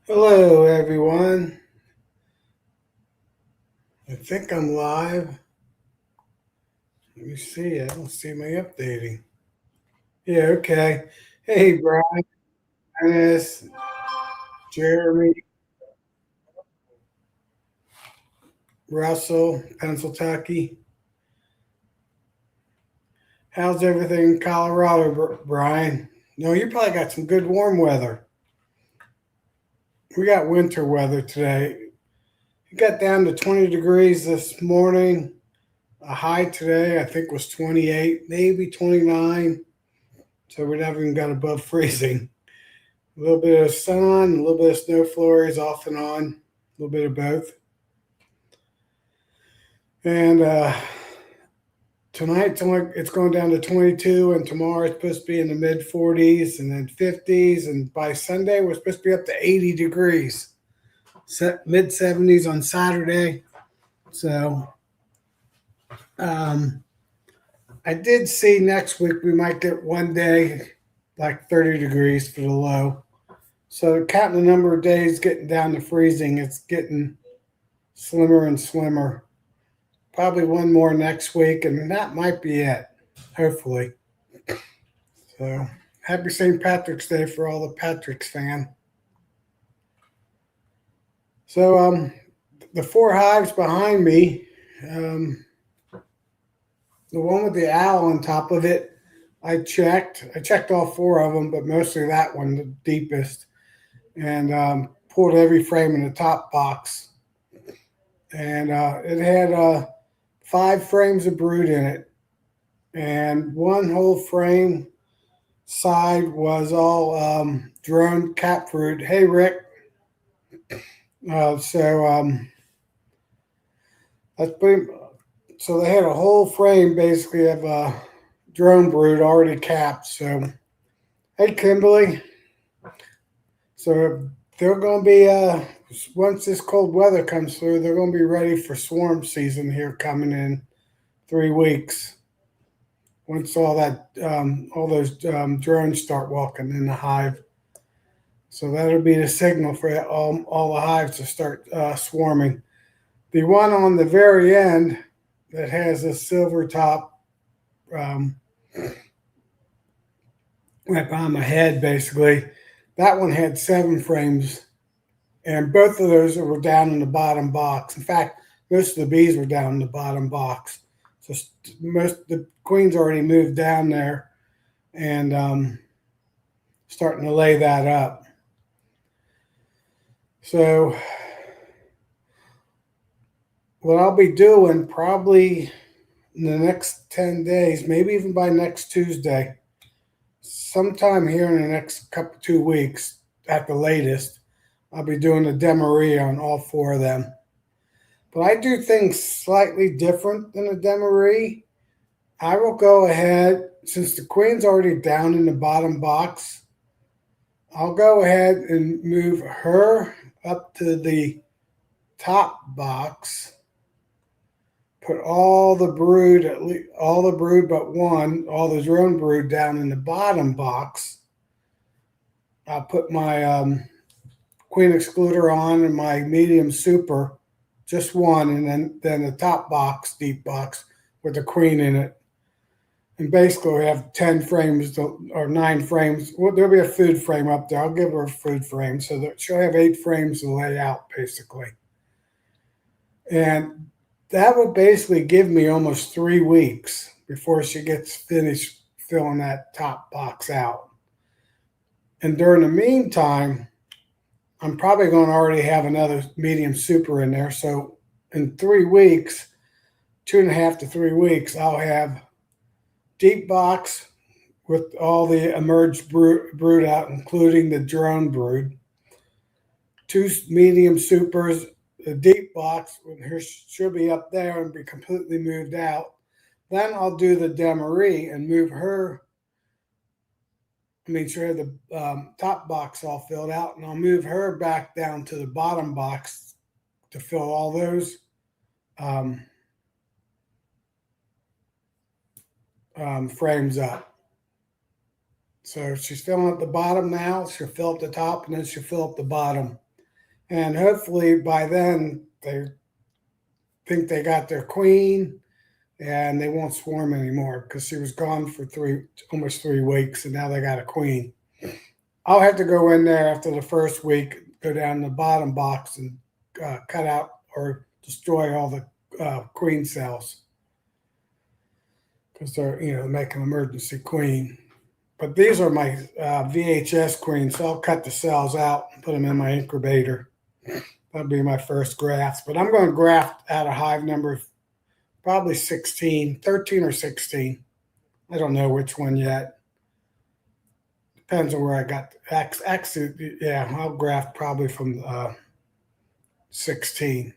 Hello, everyone. I think I'm live. Let me see. I don't see my updating. Yeah, okay. Hey, Brian, Dennis, Jeremy, Russell, Pennsylvania. How's everything in Colorado, Brian? No, you probably got some good warm weather. We got winter weather today. It got down to 20 degrees this morning. A high today, I think, was 28, maybe 29. So we never even got above freezing. A little bit of sun, a little bit of snow flurries off and on, a little bit of both. And tonight it's going down to 22, and tomorrow it's supposed to be in the mid 40s and then 50s, and by Sunday we're supposed to be up to 80 degrees, mid 70s on Saturday. So um, I did see next week we might get one day like 30 degrees for the low. So counting the number of days getting down to freezing, it's getting slimmer and slimmer. Probably one more next week, and that might be it, hopefully. So happy St. Patrick's Day for all the Patricks fan. So the four hives behind me, um, the one with the owl on top of it, I checked. I checked all four of them, but mostly that one, the deepest, and pulled every frame in the top box. And it had 5 frames of brood in it, and one whole frame side was all drone cat fruit. Hey, Rick. That's pretty. So they had a whole frame basically of drone brood already capped. So hey, Kimberly. So they're going to be once this cold weather comes through, they're going to be ready for swarm season here coming in 3 weeks. Once all those drones start walking in the hive. So that'll be the signal for all the hives to start swarming. The one on the very end that has a silver top um, right behind my head, basically, that one had 7 frames, and both of those were down in the bottom box. In fact, most of the bees were down in the bottom box. So most the queens already moved down there and starting to lay that up. So what I'll be doing probably in the next 10 days, maybe even by next Tuesday, sometime here in the next 2 weeks at the latest, I'll be doing a Demeree on all four of them. But I do things slightly different than a Demeree. I will go ahead, since the queen's already down in the bottom box, I'll go ahead and move her up to the top box, put all the brood, at least all the brood but one, all the drone brood down in the bottom box. I'll put my queen excluder on and my medium super, just one, and then the top box, deep box with the queen in it. And basically, we have 10 frames or 9 frames. Well, there'll be a food frame up there. I'll give her a food frame so that she'll have 8 frames to lay out, basically. And that would basically give me almost 3 weeks before she gets finished filling that top box out. And during the meantime, I'm probably going to already have another medium super in there. So in 3 weeks, 2.5 to 3 weeks, I'll have deep box with all the emerged brood out, including the drone brood. 2 medium supers, a deep box, she'll be up there and be completely moved out. Then I'll do the Demeree and move her. Make sure the top box all filled out, and I'll move her back down to the bottom box to fill all those frames up. So she's filling up the bottom now. She'll fill up the top, and then she'll fill up the bottom. And hopefully by then they think they got their queen and they won't swarm anymore because she was gone for almost 3 weeks, and now they got a queen. I'll have to go in there after the first week, go down the bottom box and cut out or destroy all the queen cells because they're make an emergency queen. But these are my VHS queens, so I'll cut the cells out and put them in my incubator. That'll be my first graft. But I'm going to graft at a hive number probably 16, 13 or 16. I don't know which one yet. Depends on where I got. Actually, yeah, I'll graft probably from 16.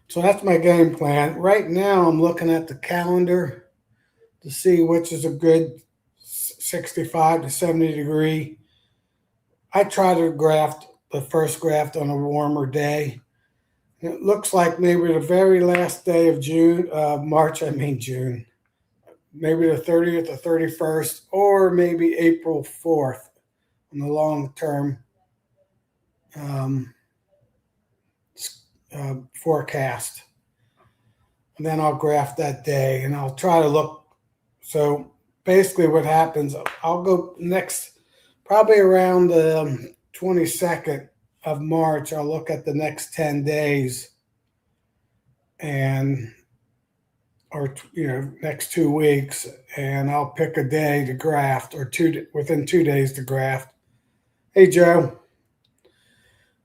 So that's my game plan. Right now, I'm looking at the calendar to see which is a good 65 to 70 degree. I try to graft the first graft on a warmer day. It looks like maybe the very last day of June, maybe the 30th or 31st, or maybe April 4th on the long term um, forecast. And then I'll graft that day and I'll try to look. So basically, what happens, I'll go next, probably around the 22nd of March, I'll look at the next 10 days and or next 2 weeks, and I'll pick a day to graft or within 2 days to graft. Hey Joe,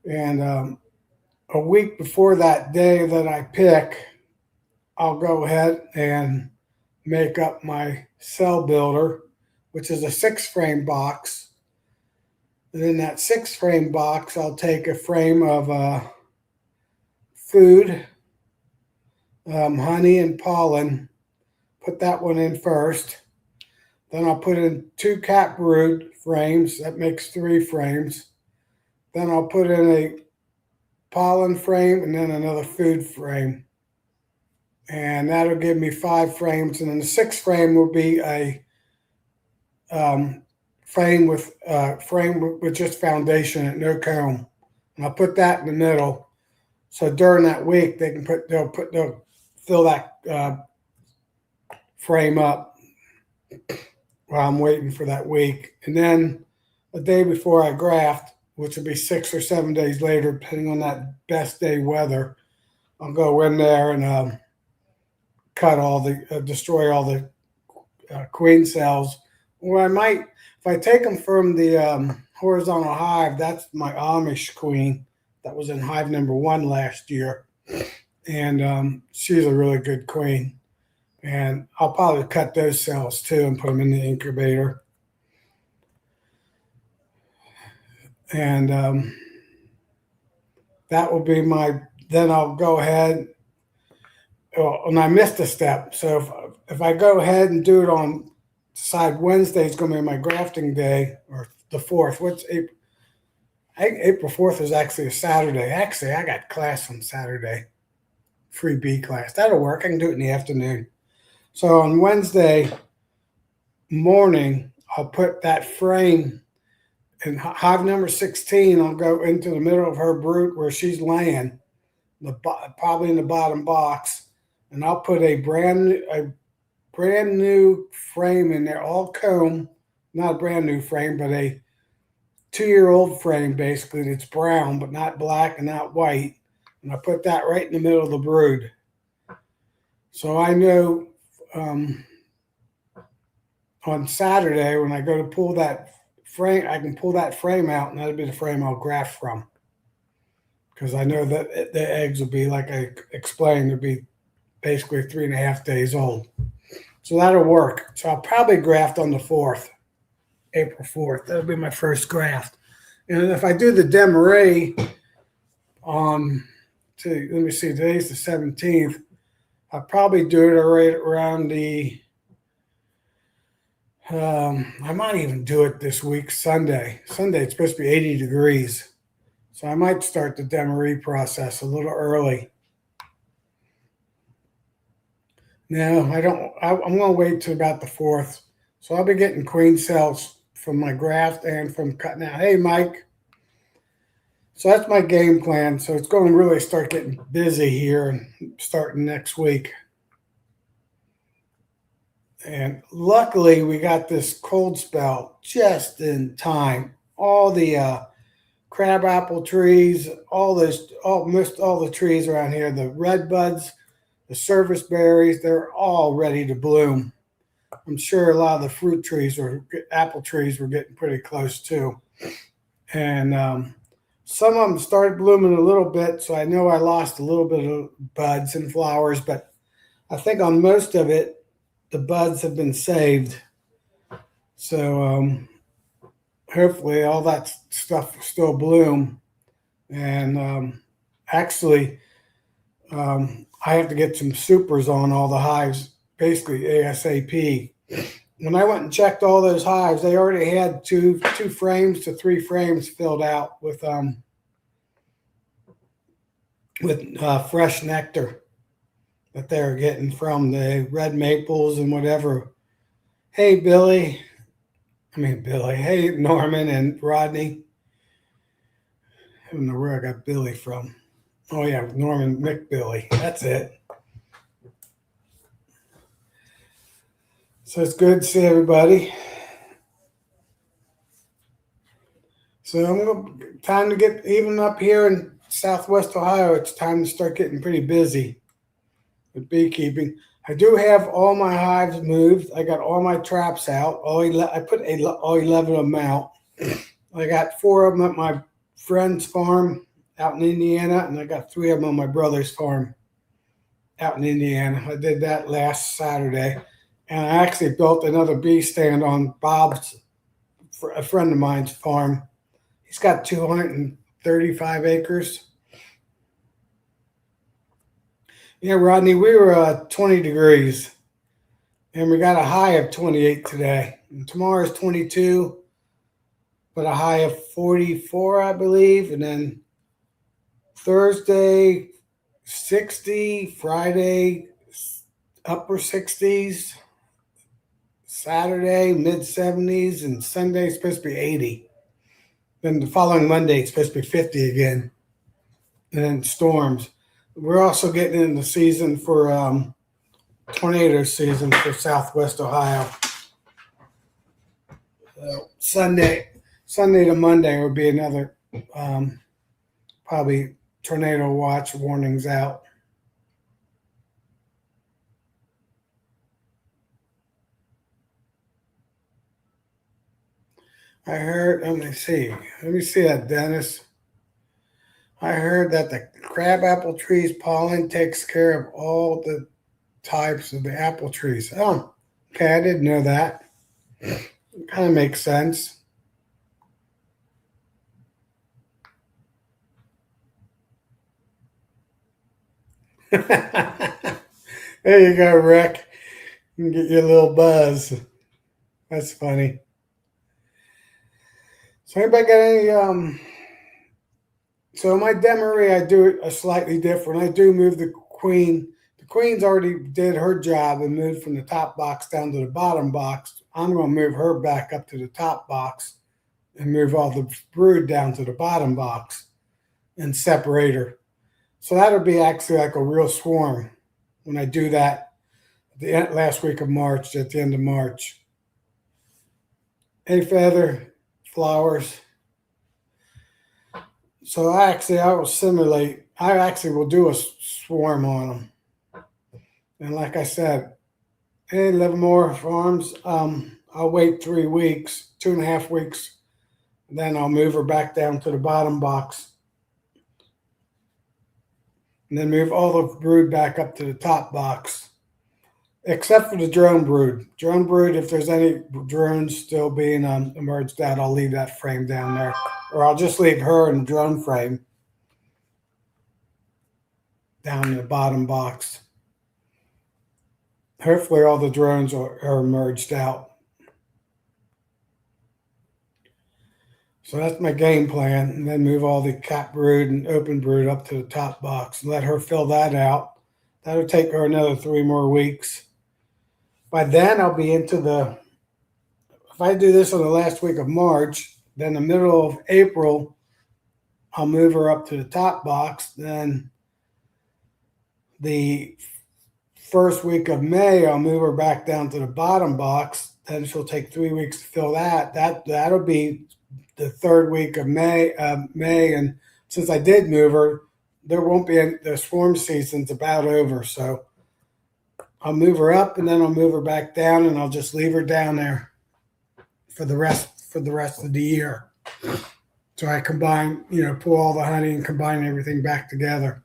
and a week before that day that I pick, I'll go ahead and make up my cell builder, which is a 6-frame box. And in that 6-frame box, I'll take a frame of food, honey and pollen, put that one in first. Then I'll put in 2 cap brood frames. That makes 3 frames. Then I'll put in a pollen frame and then another food frame. And that'll give me 5 frames. And then the 6th frame will be a frame with just foundation and no comb. And I'll put that in the middle. So during that week, they'll fill that frame up while I'm waiting for that week. And then the day before I graft, which will be 6 or 7 days later, depending on that best day weather, I'll go in there and destroy all the queen cells. Or I might, if I take them from the horizontal hive, that's my Amish queen that was in hive number 1 last year. And she's a really good queen. And I'll probably cut those cells too and put them in the incubator. And that will be then I'll go ahead. And I missed a step. So if I go ahead and do it decide Wednesday is going to be my grafting day, or the 4th. What's April? April 4th is actually a Saturday. Actually, I got class on Saturday. Free B class. That'll work. I can do it in the afternoon. So on Wednesday morning, I'll put that frame in hive number 16. I'll go into the middle of her brood where she's laying, probably in the bottom box, and I'll put a brand new frame in there, all comb, not a brand new frame, but a 2-year-old frame basically that's brown, but not black and not white. And I put that right in the middle of the brood. So I know on Saturday when I go to pull that frame, I can pull that frame out, and that'll be the frame I'll graft from. Because I know that the eggs will be, like I explained, will be basically 3.5 days old. So that'll work. So I'll probably graft on the 4th, April 4th. That'll be my first graft. And if I do the Demeree let me see, today's the 17th. I'll probably do it right around I might even do it this week, Sunday. Sunday, it's supposed to be 80 degrees. So I might start the Demeree process a little early. No, I don't. I'm going to wait till about the 4th. So I'll be getting queen cells from my graft and from cutting out. Hey, Mike. So that's my game plan. So it's going to really start getting busy here and starting next week. And luckily, we got this cold spell just in time. All the crabapple trees, almost all the trees around here, the red buds, the service berries, they're all ready to bloom. I'm sure a lot of the fruit trees or apple trees were getting pretty close too. And some of them started blooming a little bit, so I know I lost a little bit of buds and flowers, but I think on most of it, the buds have been saved. So hopefully all that stuff will still bloom. And actually, I have to get some supers on all the hives, basically ASAP. When I went and checked all those hives, they already had two frames to three frames filled out with fresh nectar that they're getting from the red maples and whatever. Hey, Billy. Billy. Hey, Norman and Rodney. I don't know where I got Billy from. Oh, yeah, Norman McBilly. That's it. So it's good to see everybody. So time to get even up here in Southwest Ohio. It's time to start getting pretty busy with beekeeping. I do have all my hives moved. I got all my traps out. I put all 11 of them out. I got 4 of them at my friend's farm out in Indiana, and I got 3 of them on my brother's farm out in Indiana. I did that last Saturday, and I actually built another bee stand on Bob's, for a friend of mine's farm. He's got 235 acres. Yeah, Rodney, we were 20 degrees, and we got a high of 28 today. And tomorrow's 22, but a high of 44, I believe. And then Thursday, 60, Friday, upper 60s, Saturday, mid 70s, and Sunday is supposed to be 80. Then the following Monday, it's supposed to be 50 again. And then storms. We're also getting in the season for tornado season for Southwest Ohio. So Sunday to Monday will be another probably tornado watch warnings out. I heard, let me see that, Dennis. I heard that the crabapple tree's pollen takes care of all the types of the apple trees. Oh, okay, I didn't know that. It kind of makes sense. There you go, Rick. You can get your little buzz. That's funny. So anybody got any so my Demeree, I do it a slightly different. I do move the queen. The queen's already did her job and moved from the top box down to the bottom box. I'm going to move her back up to the top box and move all the brood down to the bottom box and separate her. So that'll be actually like a real swarm when I do that the last week of March, at the end of March. Hey, Feather, flowers. So I will simulate. I actually will do a swarm on them. And like I said, hey, Livermore Farms, I'll wait 3 weeks, 2.5 weeks. Then I'll move her back down to the bottom box. And then move all the brood back up to the top box. Except for the drone brood. Drone brood, if there's any drones still being emerged out, I'll leave that frame down there. Or I'll just leave her in the drone frame down in the bottom box. Hopefully all the drones are merged out. So that's my game plan. And then move all the cap brood and open brood up to the top box and let her fill that out. That'll take her another 3 more weeks. By then I'll be into if I do this on the last week of March, then the middle of April, I'll move her up to the top box. Then the first week of May, I'll move her back down to the bottom box. Then she'll take 3 weeks to fill that. That'll be the third week of May. And since I did move her, there won't be any, the swarm season's about over. So I'll move her up, and then I'll move her back down, and I'll just leave her down there for the rest of the year. So I combine, pull all the honey and combine everything back together.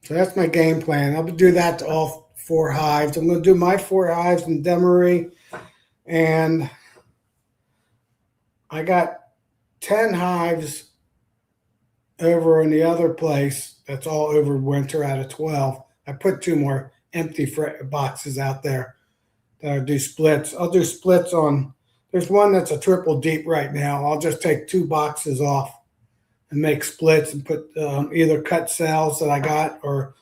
So that's my game plan. I'll do that to all 4 hives. I'm going to do my 4 hives in Demeree, and I got 10 hives over in the other place. That's all over winter out of 12. I put 2 more empty boxes out there that I'll do splits. I'll do splits on, there's one that's a triple deep right now. I'll just take 2 boxes off and make splits and put either cut cells that I got or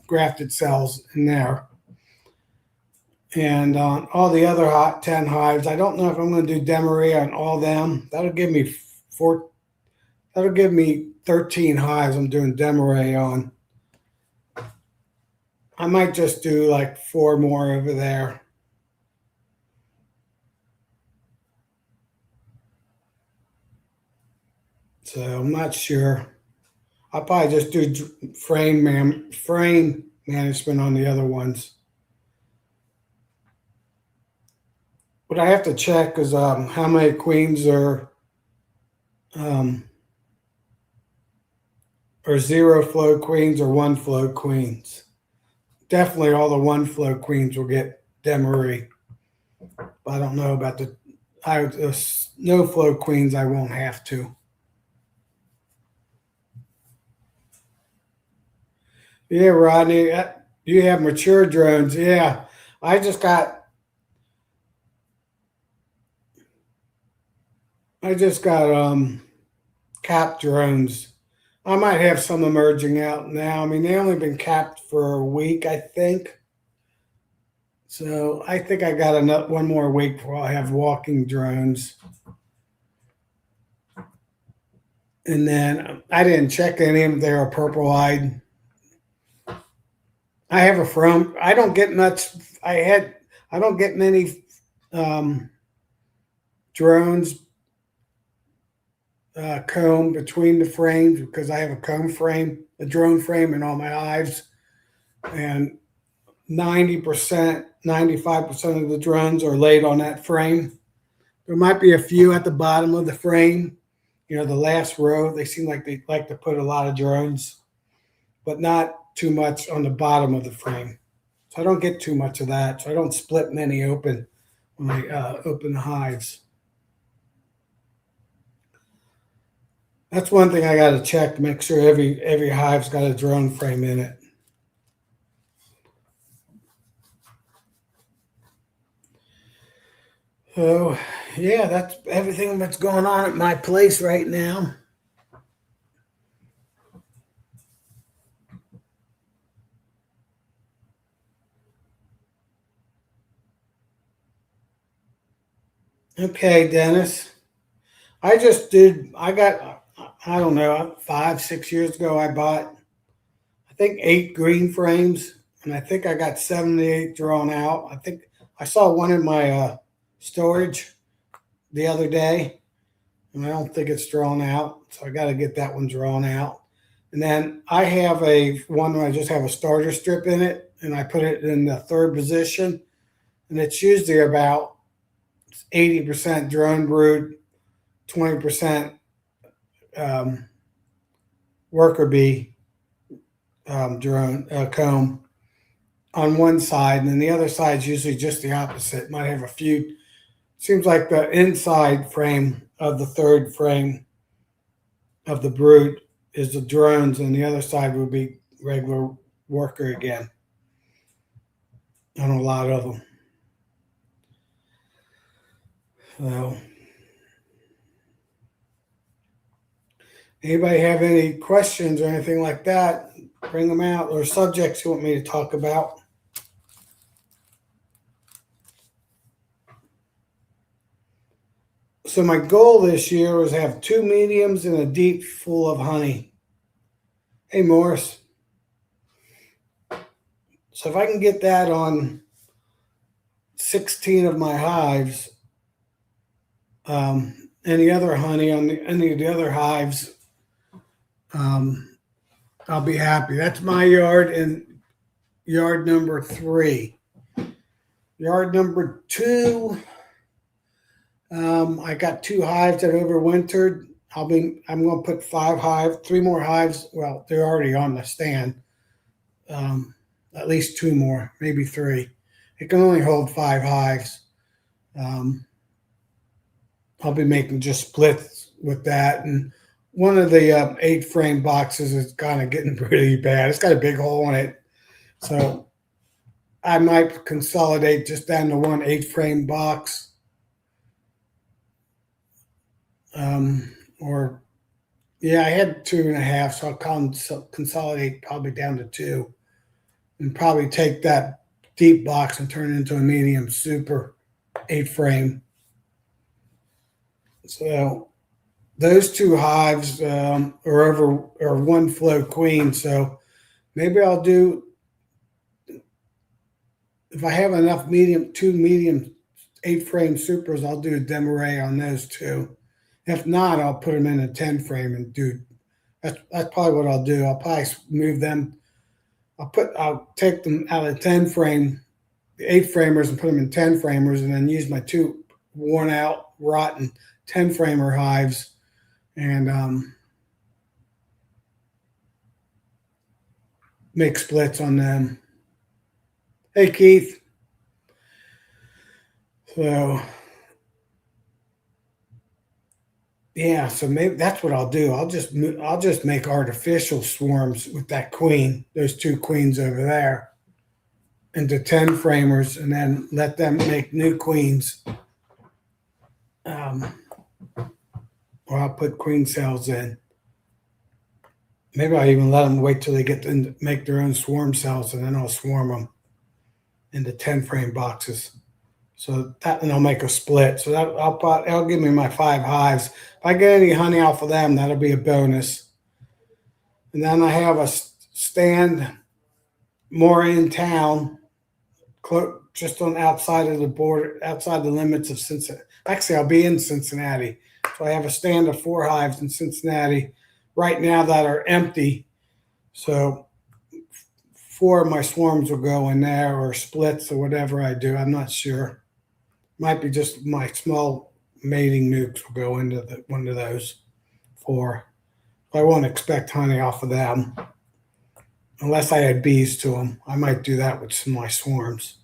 grafted cells in there. And on all the other 10 hives, I don't know if I'm going to do Demeree on all them. That'll give me 13 hives I'm doing Demeree on. I might just do like 4 more over there. So I'm not sure. I'll probably just do frame management on the other ones. What I have to check is how many queens are 0 flow queens or 1 flow queens. Definitely all the 1 flow queens will get Demeree. But I don't know about the no flow queens. I won't have to. Yeah, Rodney, you have mature drones. Yeah, I just got capped drones. I might have some emerging out now. I mean, they only been capped for a week, I think. So I think I got one more week before I have walking drones. And then I didn't check any of them. They're purple-eyed. I have a from. I don't get much. I don't get many drones comb between the frames because I have a comb frame, a drone frame in all my hives, and 90%, 95% of the drones are laid on that frame. There might be a few at the bottom of the frame, the last row. They seem like they like to put a lot of drones, but not too much on the bottom of the frame. So I don't get too much of that. So I don't split many open when I open the hives. That's one thing I got to check to make sure every hive's got a drone frame in it. So, yeah, that's everything that's going on at my place right now. Okay, Dennis. I don't know, 5-6 years ago, I bought, I think 8 green frames, and I think I got 7 to 8 drawn out. I think I saw one in my storage the other day, and I don't think it's drawn out, so I got to get that one drawn out. And then I have one where I just have a starter strip in it, and I put it in the 3rd position, and it's usually about 80% drone brood, 20% worker bee drone comb on one side, and then the other side is usually just the opposite. Might have a few. Seems like the inside frame of the 3rd frame of the brood is the drones, and the other side would be regular worker again on a lot of them. So, anybody have any questions or anything like that? Bring them out, or subjects you want me to talk about. So my goal this year was to have 2 mediums and a deep full of honey. Hey, Morris. So if I can get that on 16 of my hives, any other honey on any of the other hives, I'll be happy. That's my yard and yard number 3. Yard number 2, I got 2 hives that overwintered. I'm going to put 3 more hives. Well, they're already on the stand. At least 2 more, maybe 3. It can only hold 5 hives. I'll be making just splits with that. And one of the 8-frame boxes is kind of getting pretty bad. It's got a big hole in it. So I might consolidate just down to one 8-frame box. Or, yeah, I had 2.5, so I'll consolidate probably down to 2. And probably take that deep box and turn it into a medium super 8-frame. So those 2 hives are one flow queen. So maybe I'll do, if I have enough 2 medium 8-frame supers, I'll do a Demeree on those 2. If not, I'll put them in a 10-frame and do. That's probably what I'll do. I'll probably move them. I'll take them out of 10-frame, the 8-framers, and put them in 10-framers, and then use my 2 worn out, rotten 10-framer hives, and make splits on them. Hey, Keith. So yeah, so maybe that's what I'll do. I'll just make artificial swarms with that queen, those 2 queens over there, into 10-framers, and then let them make new queens. Or I'll put queen cells in. Maybe I'll even let them wait till they get to make their own swarm cells, and then I'll swarm them into 10-frame boxes. So that, and I'll make a split. So that'll give me my 5 hives. If I get any honey off of them, that'll be a bonus. And then I have a stand more in town, just on outside of the border, outside the limits of Cincinnati. Actually, I'll be in Cincinnati. So I have a stand of 4 hives in Cincinnati right now that are empty. So 4 of my swarms will go in there, or splits, or whatever I do. I'm not sure. Might be just my small mating nukes will go into one of those 4. I won't expect honey off of them unless I add bees to them. I might do that with some of my swarms.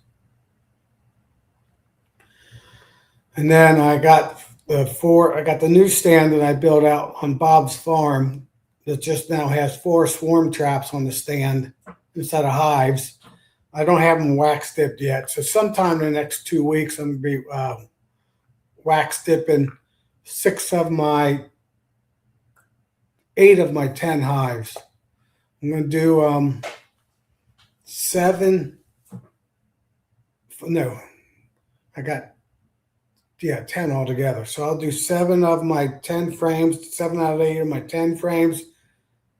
And then I got the new stand that I built out on Bob's farm that just now has 4 swarm traps on the stand instead of hives. I don't have them wax dipped yet. So sometime in the next 2 weeks, I'm going to be wax dipping 8 of my 10 hives. I'm going to do 7. No, I got 10 altogether. So I'll do 7 of my 10 frames, 7 out of 8 of my 10 frames,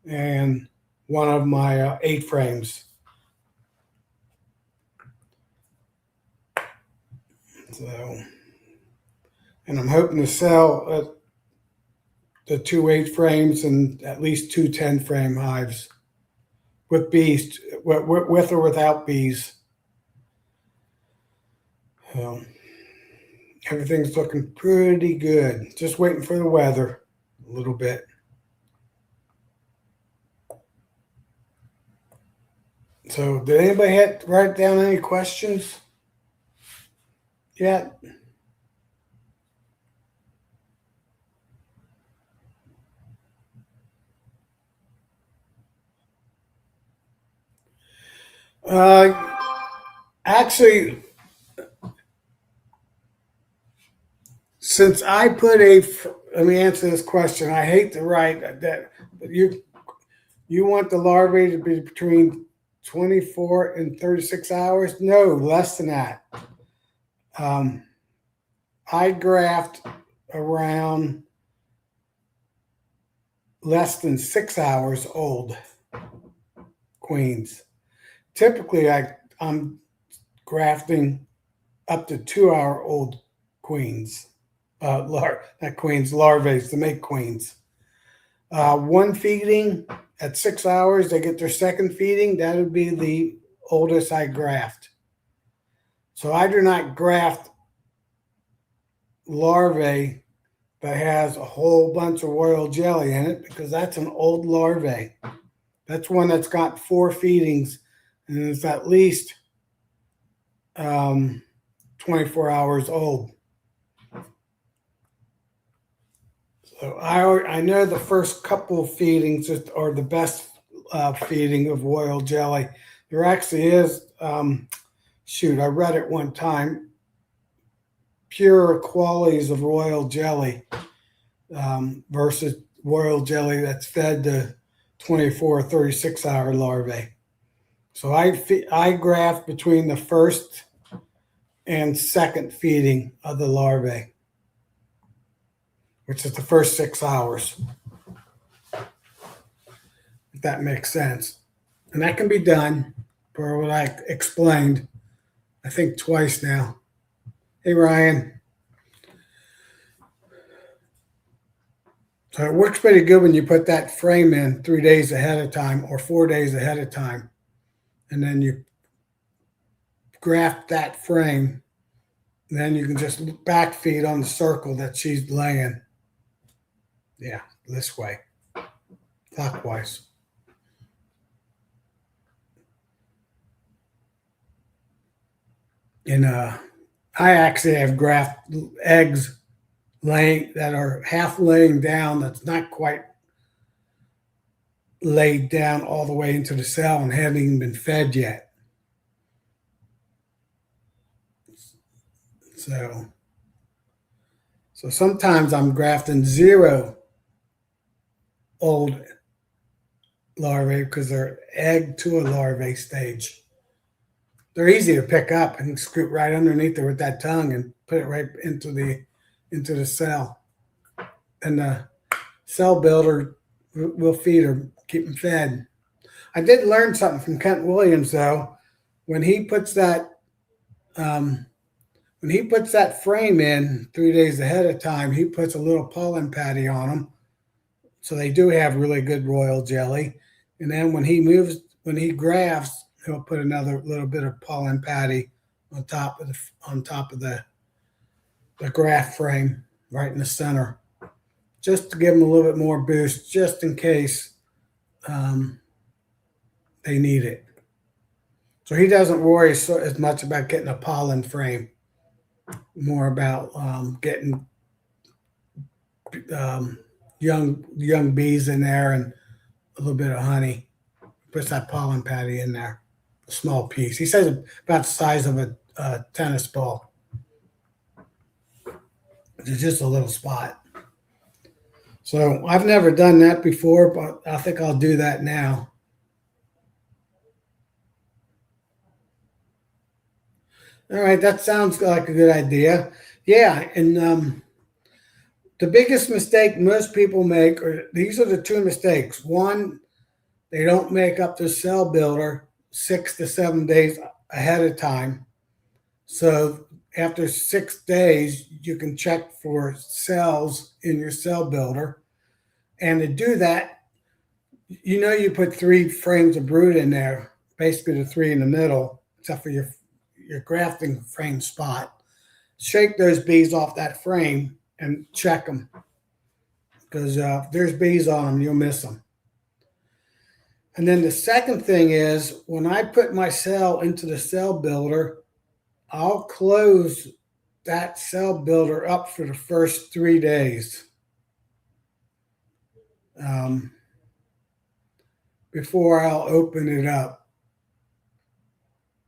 and 1 of my 8 frames. So, and I'm hoping to sell the 2 8-frames and at least 2 10-frame hives with bees, with or without bees. So everything's looking pretty good. Just waiting for the weather a little bit. So did anybody write down any questions yet? Actually, since I put let me answer this question. I hate to write that, but you want the larvae to be between 24 and 36 hours? No, less than that. I graft around less than 6 hours old queens. Typically, I'm grafting up to 2 hour old queens, not queens, larvae to make queens. One feeding at 6 hours, they get their second feeding. That would be the oldest I graft. So I do not graft larvae that has a whole bunch of royal jelly in it because that's an old larvae. That's one that's got 4 feedings and is at least 24 hours old. So I know the first couple of feedings are the best feeding of royal jelly. There actually is, I read it one time, pure qualities of royal jelly versus royal jelly that's fed to 24 or 36 hour larvae. So I graft between the first and second feeding of the larvae, which is the first 6 hours, if that makes sense. And that can be done for what I explained, I think twice now. Hey, Ryan. So it works pretty good when you put that frame in 3 days ahead of time or 4 days ahead of time. And then you graft that frame. Then you can just backfeed on the circle that she's laying. Yeah, this way, clockwise. And I actually have graft eggs laying that are half laying down, that's not quite laid down all the way into the cell and haven't even been fed yet. So sometimes I'm grafting 0 old larvae because they're egg to a larvae stage. They're easy to pick up and scoop right underneath there with that tongue and put it right into the cell. And the cell builder will feed her, keep them fed. I did learn something from Kent Williams though. When he puts that frame in 3 days ahead of time, he puts a little pollen patty on them, so they do have really good royal jelly. And then when he grafts, he'll put another little bit of pollen patty on top of the graft frame right in the center, just to give them a little bit more boost, just in case they need it. So he doesn't worry as much about getting a pollen frame, more about getting young bees in there and a little bit of honey. Puts that pollen patty in there, a small piece. He says about the size of a tennis ball. It's just a little spot. So I've never done that before, but I think I'll do that now. All right, that sounds like a good idea. Yeah, and the biggest mistake most people make, or these are the 2 mistakes. One, they don't make up their cell builder 6 to 7 days ahead of time. So after 6 days, you can check for cells in your cell builder. And to do that, you put 3 frames of brood in there, basically the 3 in the middle, except for your grafting frame spot. Shake those bees off that frame and check them, because if there's bees on them, you'll miss them. And then the second thing is, when I put my cell into the cell builder, I'll close that cell builder up for the first 3 days before I'll open it up.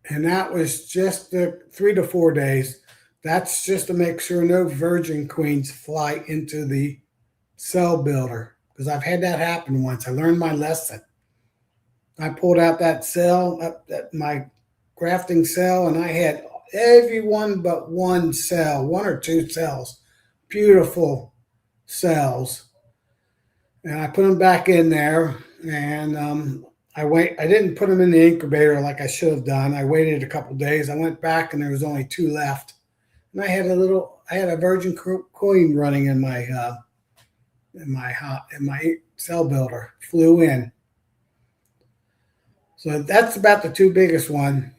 And that was just the 3 to 4 days. That's just to make sure no virgin queens fly into the cell builder, because I've had that happen once. I learned my lesson. I pulled out that cell, my grafting cell, and I had every one but 1 cell, 1 or 2 cells beautiful cells. And I put them back in there, and I didn't put them in the incubator like I should have done. I waited a couple days. I went back, and there was only 2 left. And I had a virgin queen running in my cell builder. Flew in. So that's about the 2 biggest one.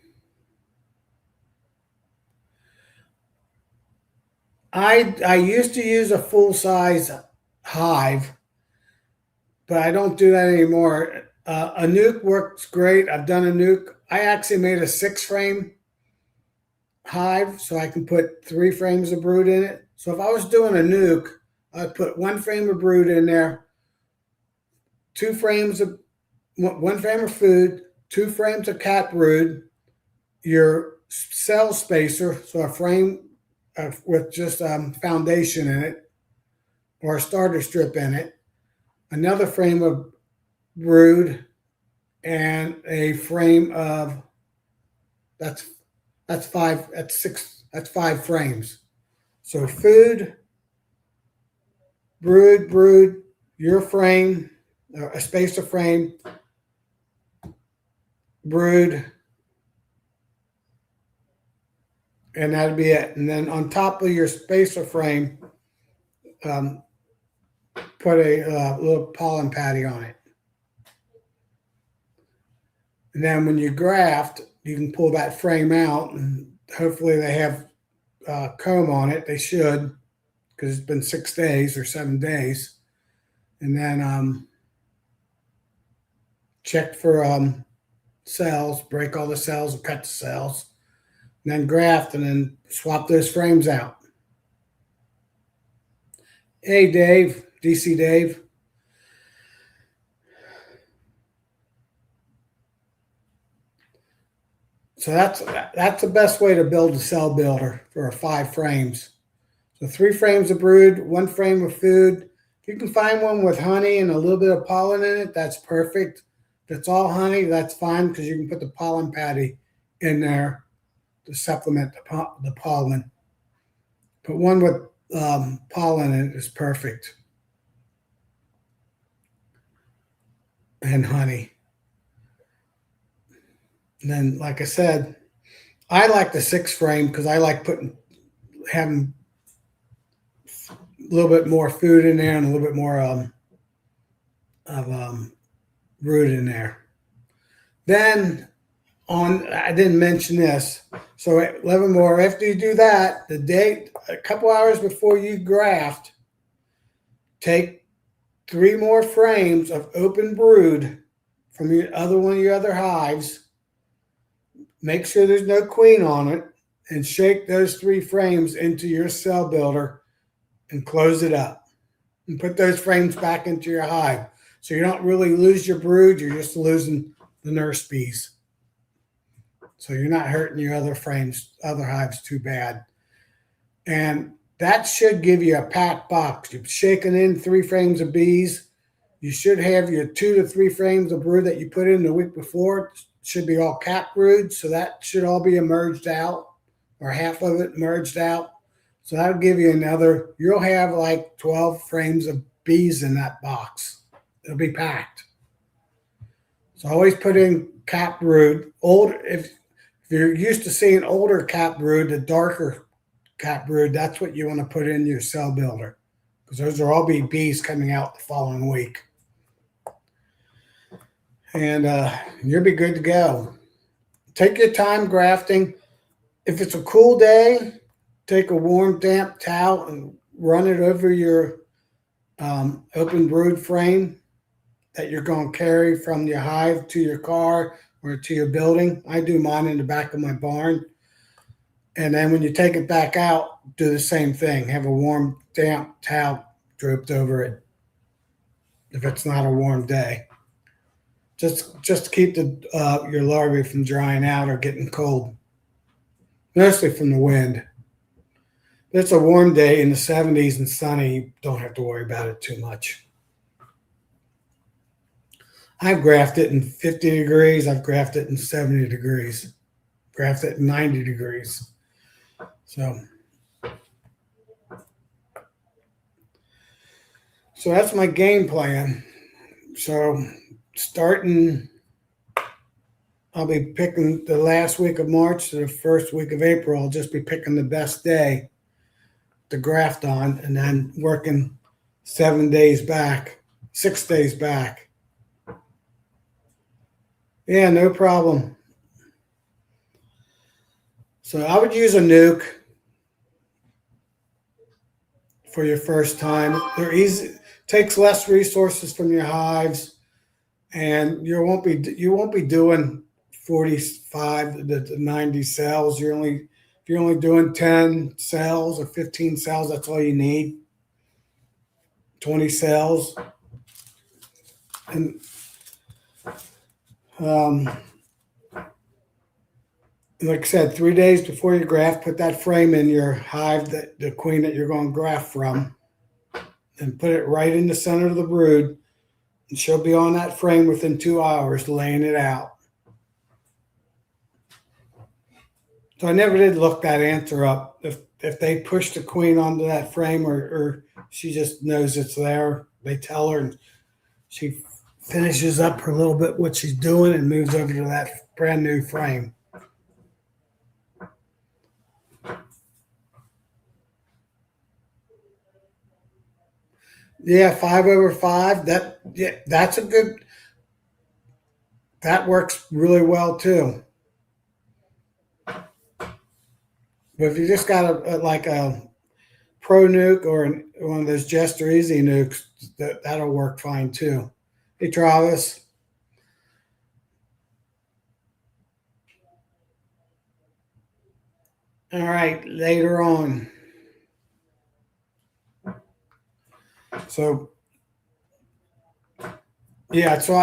I used to use a full size hive, but I don't do that anymore. A nuke works great. I've done a nuke. I actually made a 6-frame hive so I can put 3 frames of brood in it. So if I was doing a nuke, I'd put 1 frame of brood in there, 1 frame of food, 2 frames of cat brood, your cell spacer, so a frame with just foundation in it or a starter strip in it, another frame of brood, and a frame of that's 5 frames. So food, brood, your frame, a spacer frame, brood, and that'd be it. And then on top of your spacer frame, put a little pollen patty on it. And then when you graft, you can pull that frame out, and hopefully they have comb on it. They should, because it's been 6 days or 7 days. And then check for cells, break all the cells and cut the cells, and then graft, and then swap those frames out. Hey, Dave, DC Dave. So that's the best way to build a cell builder for 5 frames. So 3 frames of brood, 1 frame of food. If you can find one with honey and a little bit of pollen in it, that's perfect. If it's all honey, that's fine, because you can put the pollen patty in there to supplement the pollen. But one with pollen in it is perfect. And honey. And then, like I said, I like the 6 frame because I like having a little bit more food in there and a little bit more brood in there. Then I didn't mention this. So 11 more. After you do that, a couple hours before you graft, take 3 more frames of open brood from one of your other hives. Make sure there's no queen on it, and shake those 3 frames into your cell builder and close it up. And put those frames back into your hive. So you don't really lose your brood, you're just losing the nurse bees. So you're not hurting your other hives too bad. And that should give you a packed box. You've shaken in 3 frames of bees. You should have your 2 to 3 frames of brood that you put in the week before. Should be all cat brood, so that should all be emerged out, or half of it merged out. So that'll give you you'll have like 12 frames of bees in that box. It'll be packed. So always put in cat brood. If you're used to seeing older cat brood, the darker cat brood, that's what you want to put in your cell builder, because those will all be bees coming out the following week. And you'll be good to go. Take your time grafting. If it's a cool day, take a warm, damp towel and run it over your open brood frame that you're going to carry from your hive to your car or to your building. I do mine in the back of my barn. And then when you take it back out, do the same thing. Have a warm, damp towel draped over it if it's not a warm day. Just to keep your larvae from drying out or getting cold, mostly from the wind. If it's a warm day in the 70s and sunny, you don't have to worry about it too much. I've grafted in 50 degrees. I've grafted in 70 degrees. Grafted in 90 degrees. So So that's my game plan. So starting, I'll be picking the last week of March to the first week of April. I'll just be picking the best day to graft on, and then working 7 days back, 6 days back. Yeah, no problem. So I would use a nuke for your first time. They're easy, takes less resources from your hives, and you won't be doing 45 to 90 cells. If you're only doing 10 cells or 15 cells, that's all you need. 20 cells, and um, like I said, 3 days before you graft, put that frame in your hive, that the queen that you're going to graft from, and put it right in the center of the brood, and she'll be on that frame within 2 hours, laying it out. So I never did look that answer up. If they push the queen onto that frame, or she just knows it's there, they tell her, and she finishes up her little bit what she's doing and moves over to that brand new frame. Yeah, 5/5. That's a good. That works really well too. But if you just got like a pro nuke or one of those Jester Easy nukes, that'll work fine too. Hey Travis. All right, later on. So yeah, so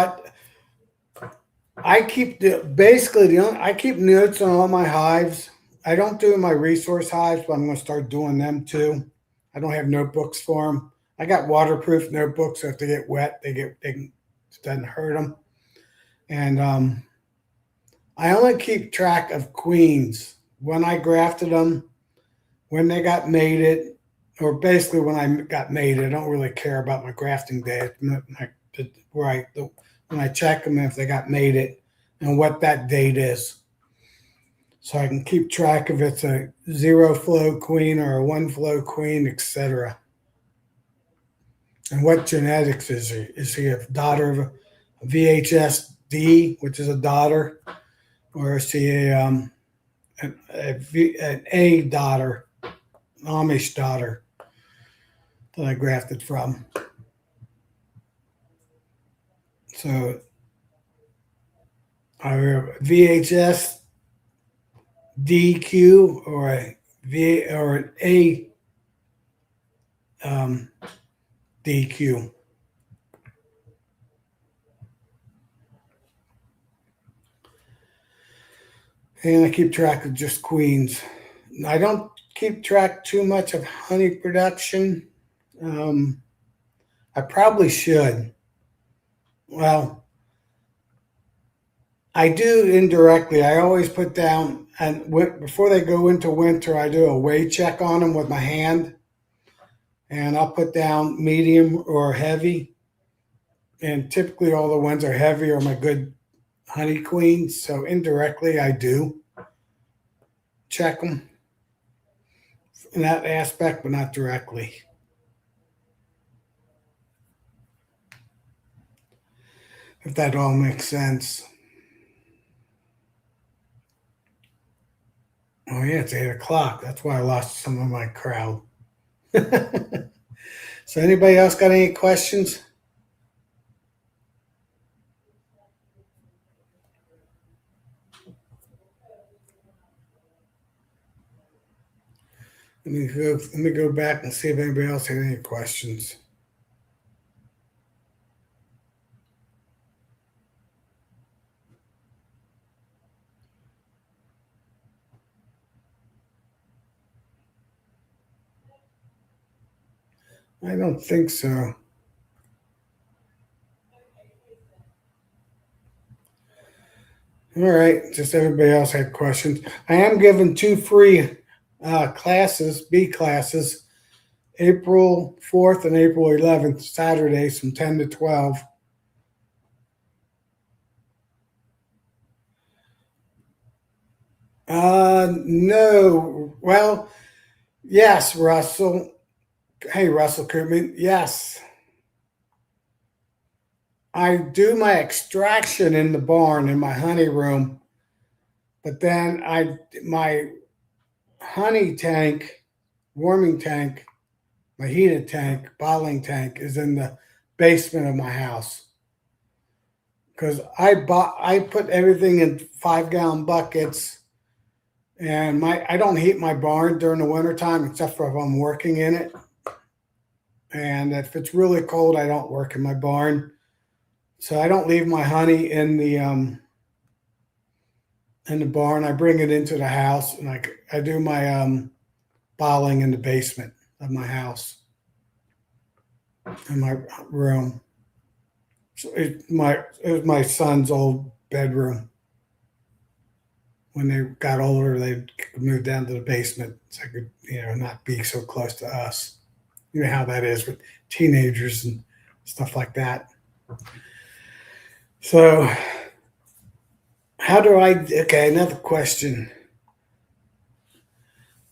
I keep I keep notes on all my hives. I don't do my resource hives, but I'm going to start doing them too. I don't have notebooks for them. I got waterproof notebooks, so if they get wet, it doesn't hurt them. And I only keep track of queens when I grafted them, when they got mated, or basically when I got mated. I don't really care about my grafting day. When I check them if they got mated and what that date is, so I can keep track if it's a 0 flow queen or a 1 flow queen, etc. And what genetics is he? Is he a daughter of a VHSD, which is a daughter, or is he an A daughter, Amish daughter that I grafted from? So either VHS DQ or an A DQ. And I keep track of just queens. I don't keep track too much of honey production. I probably should. Well, I do indirectly. I always put down, and before they go into winter, I do a weigh check on them with my hand, and I'll put down medium or heavy. And typically, all the ones are heavy are my good honey queens. So indirectly, I do check them in that aspect, but not directly. If that all makes sense. Oh yeah, it's 8 o'clock. That's why I lost some of my crowd. So anybody else got any questions? Let me go back and see if anybody else had any questions. I don't think so. All right, just everybody else had questions. I am giving 2 free classes, B classes, April 4th and April 11th, Saturdays from 10 to 12. No. Well, yes, Russell. Hey, Russell Koopman. Yes. I do my extraction in the barn in my honey room, but then my honey tank, warming tank, my heated tank, bottling tank is in the basement of my house because I put everything in 5 gallon buckets, and I don't heat my barn during the wintertime except for if I'm working in it. And if it's really cold, I don't work in my barn. So I don't leave my honey in the barn. I bring it into the house, and I do my bottling in the basement of my house in my room. So it was my son's old bedroom. When they got older, they moved down to the basement so I could, not be so close to us. You know how that is with teenagers and stuff like that. So, okay, another question.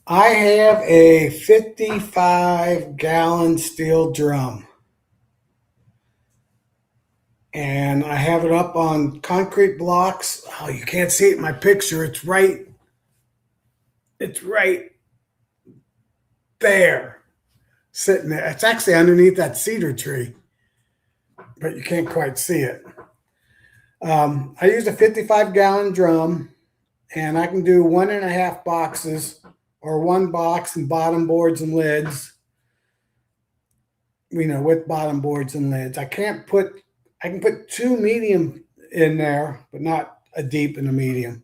I have a 55-gallon steel drum, and I have it up on concrete blocks. Oh, you can't see it in my picture. It's right there, sitting there. It's actually underneath that cedar tree, but you can't quite see it. I use a 55-gallon drum, and I can do 1.5 boxes or 1 box and bottom boards and lids. With bottom boards and lids. I can put 2 medium in there, but not a deep and a medium.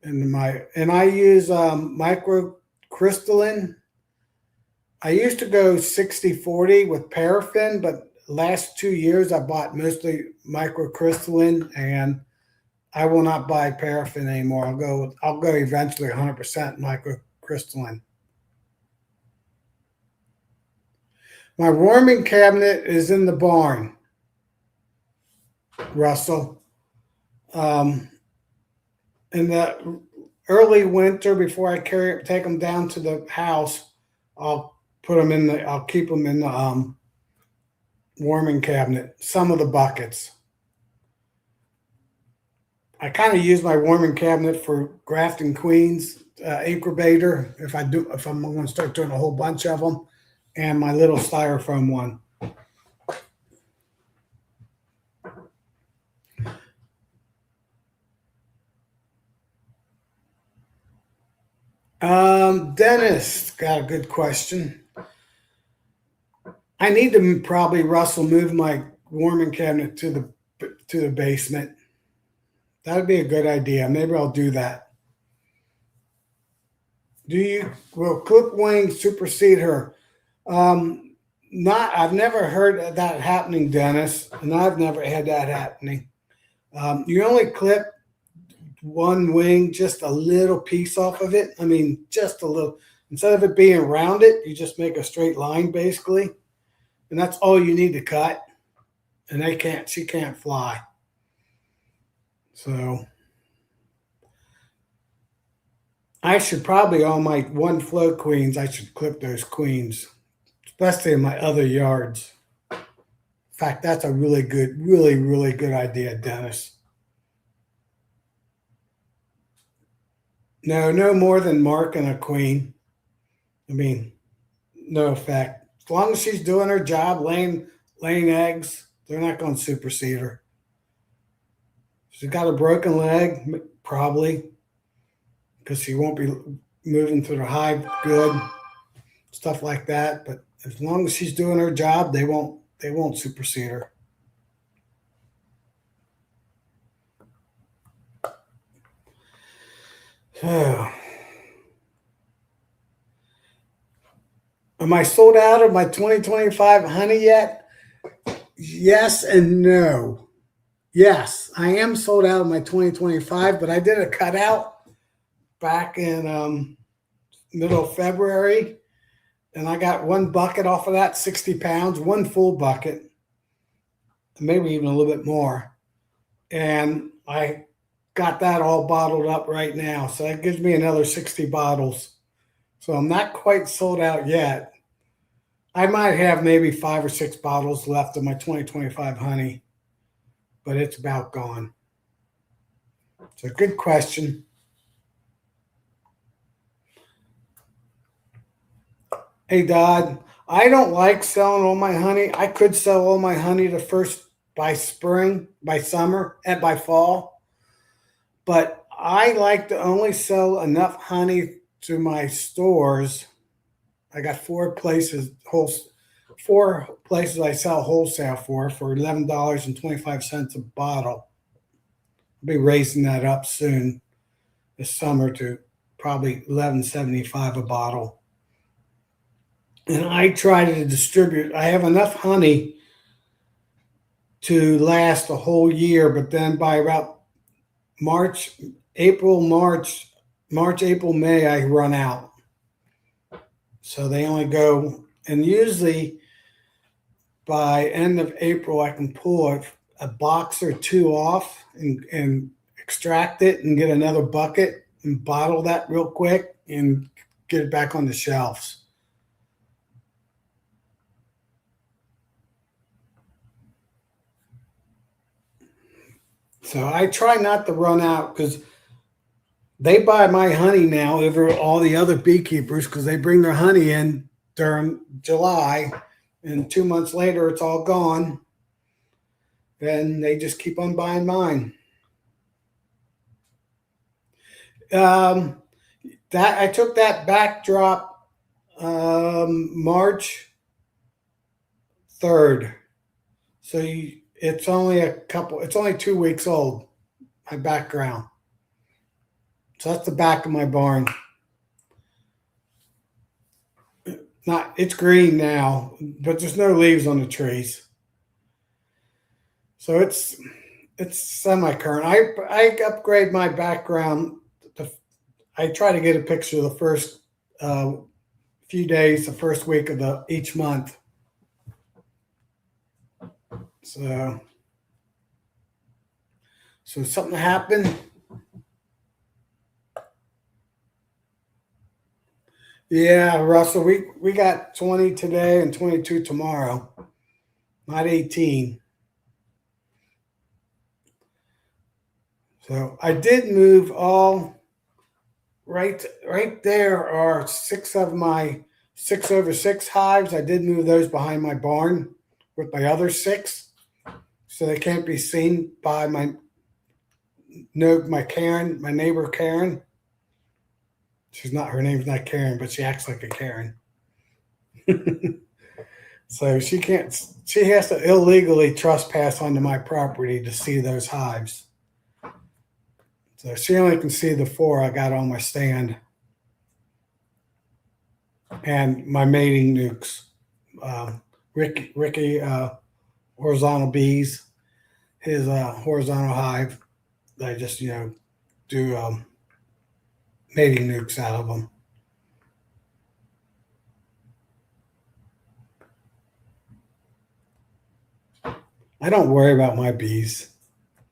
And I use microcrystalline. I used to go 60-40 with paraffin, but last 2 years I bought mostly microcrystalline, and I will not buy paraffin anymore. I'll go eventually 100% microcrystalline. My warming cabinet is in the barn, Russell. In the early winter, before I take them down to the house, I'll keep them in the warming cabinet. Some of the buckets. I kind of use my warming cabinet for grafting queens, incubator. If I'm going to start doing a whole bunch of them, and my little styrofoam one. Dennis got a good question. I need to probably, Russell, move my warming cabinet to the basement. That would be a good idea. Maybe I'll do that. Will clip wing supersede her? I've never heard of that happening, Dennis, and I've never had that happening. You only clip one wing, just a little piece off of it. I mean, just a little. Instead of it being rounded, you just make a straight line, basically. And that's all you need to cut. And she can't fly. So I should probably, on my one flow queens, I should clip those queens, especially in my other yards. In fact, that's a really good, really, really good idea, Dennis. No more than marking a queen. I mean, no effect. As long as she's doing her job, laying eggs, they're not going to supersede her. She's got a broken leg, probably, because she won't be moving through the hive good, stuff like that. But as long as she's doing her job, they won't supersede her. So, am I sold out of my 2025 honey yet? Yes and no. Yes, I am sold out of my 2025, but I did a cutout back in middle of February, and I got one bucket off of that, 60 pounds, one full bucket, maybe even a little bit more. And I got that all bottled up right now. So that gives me another 60 bottles. So I'm not quite sold out yet. I might have maybe 5 or 6 bottles left of my 2025 honey, but it's about gone. So good question. Hey, Dodd, I don't like selling all my honey. I could sell all my honey by spring, by summer, and by fall, but I like to only sell enough honey to my stores. I got 4 places I sell wholesale for $11.25 a bottle. I'll be raising that up soon this summer to probably $11.75 a bottle. And I try to distribute. I have enough honey to last a whole year, but then by about March, April, May, I run out. So they only go, and usually by end of April, I can pull a box or 2 off and extract it and get another bucket and bottle that real quick and get it back on the shelves. So I try not to run out because they buy my honey now over all the other beekeepers because they bring their honey in during July, and 2 months later it's all gone. Then they just keep on buying mine. That I took that backdrop March 3rd. So it's only 2 weeks old, my background. So that's the back of my barn. It's green now, but there's no leaves on the trees. So it's semi-current. I upgrade my background. I try to get a picture of the first few days, the first week of each month. So something happened. Yeah, Russell, we got 20 today and 22 tomorrow, not 18. So I did move all right there are 6 of my 6/6 hives. I did move those behind my barn with my other 6, so they can't be seen by my neighbor Karen. Her name's not Karen, but she acts like a Karen. So she has to illegally trespass onto my property to see those hives. So she only can see the 4 I got on my stand and my mating nukes. Ricky horizontal bees, his horizontal hive. I just do mating nukes out of them. I don't worry about my bees.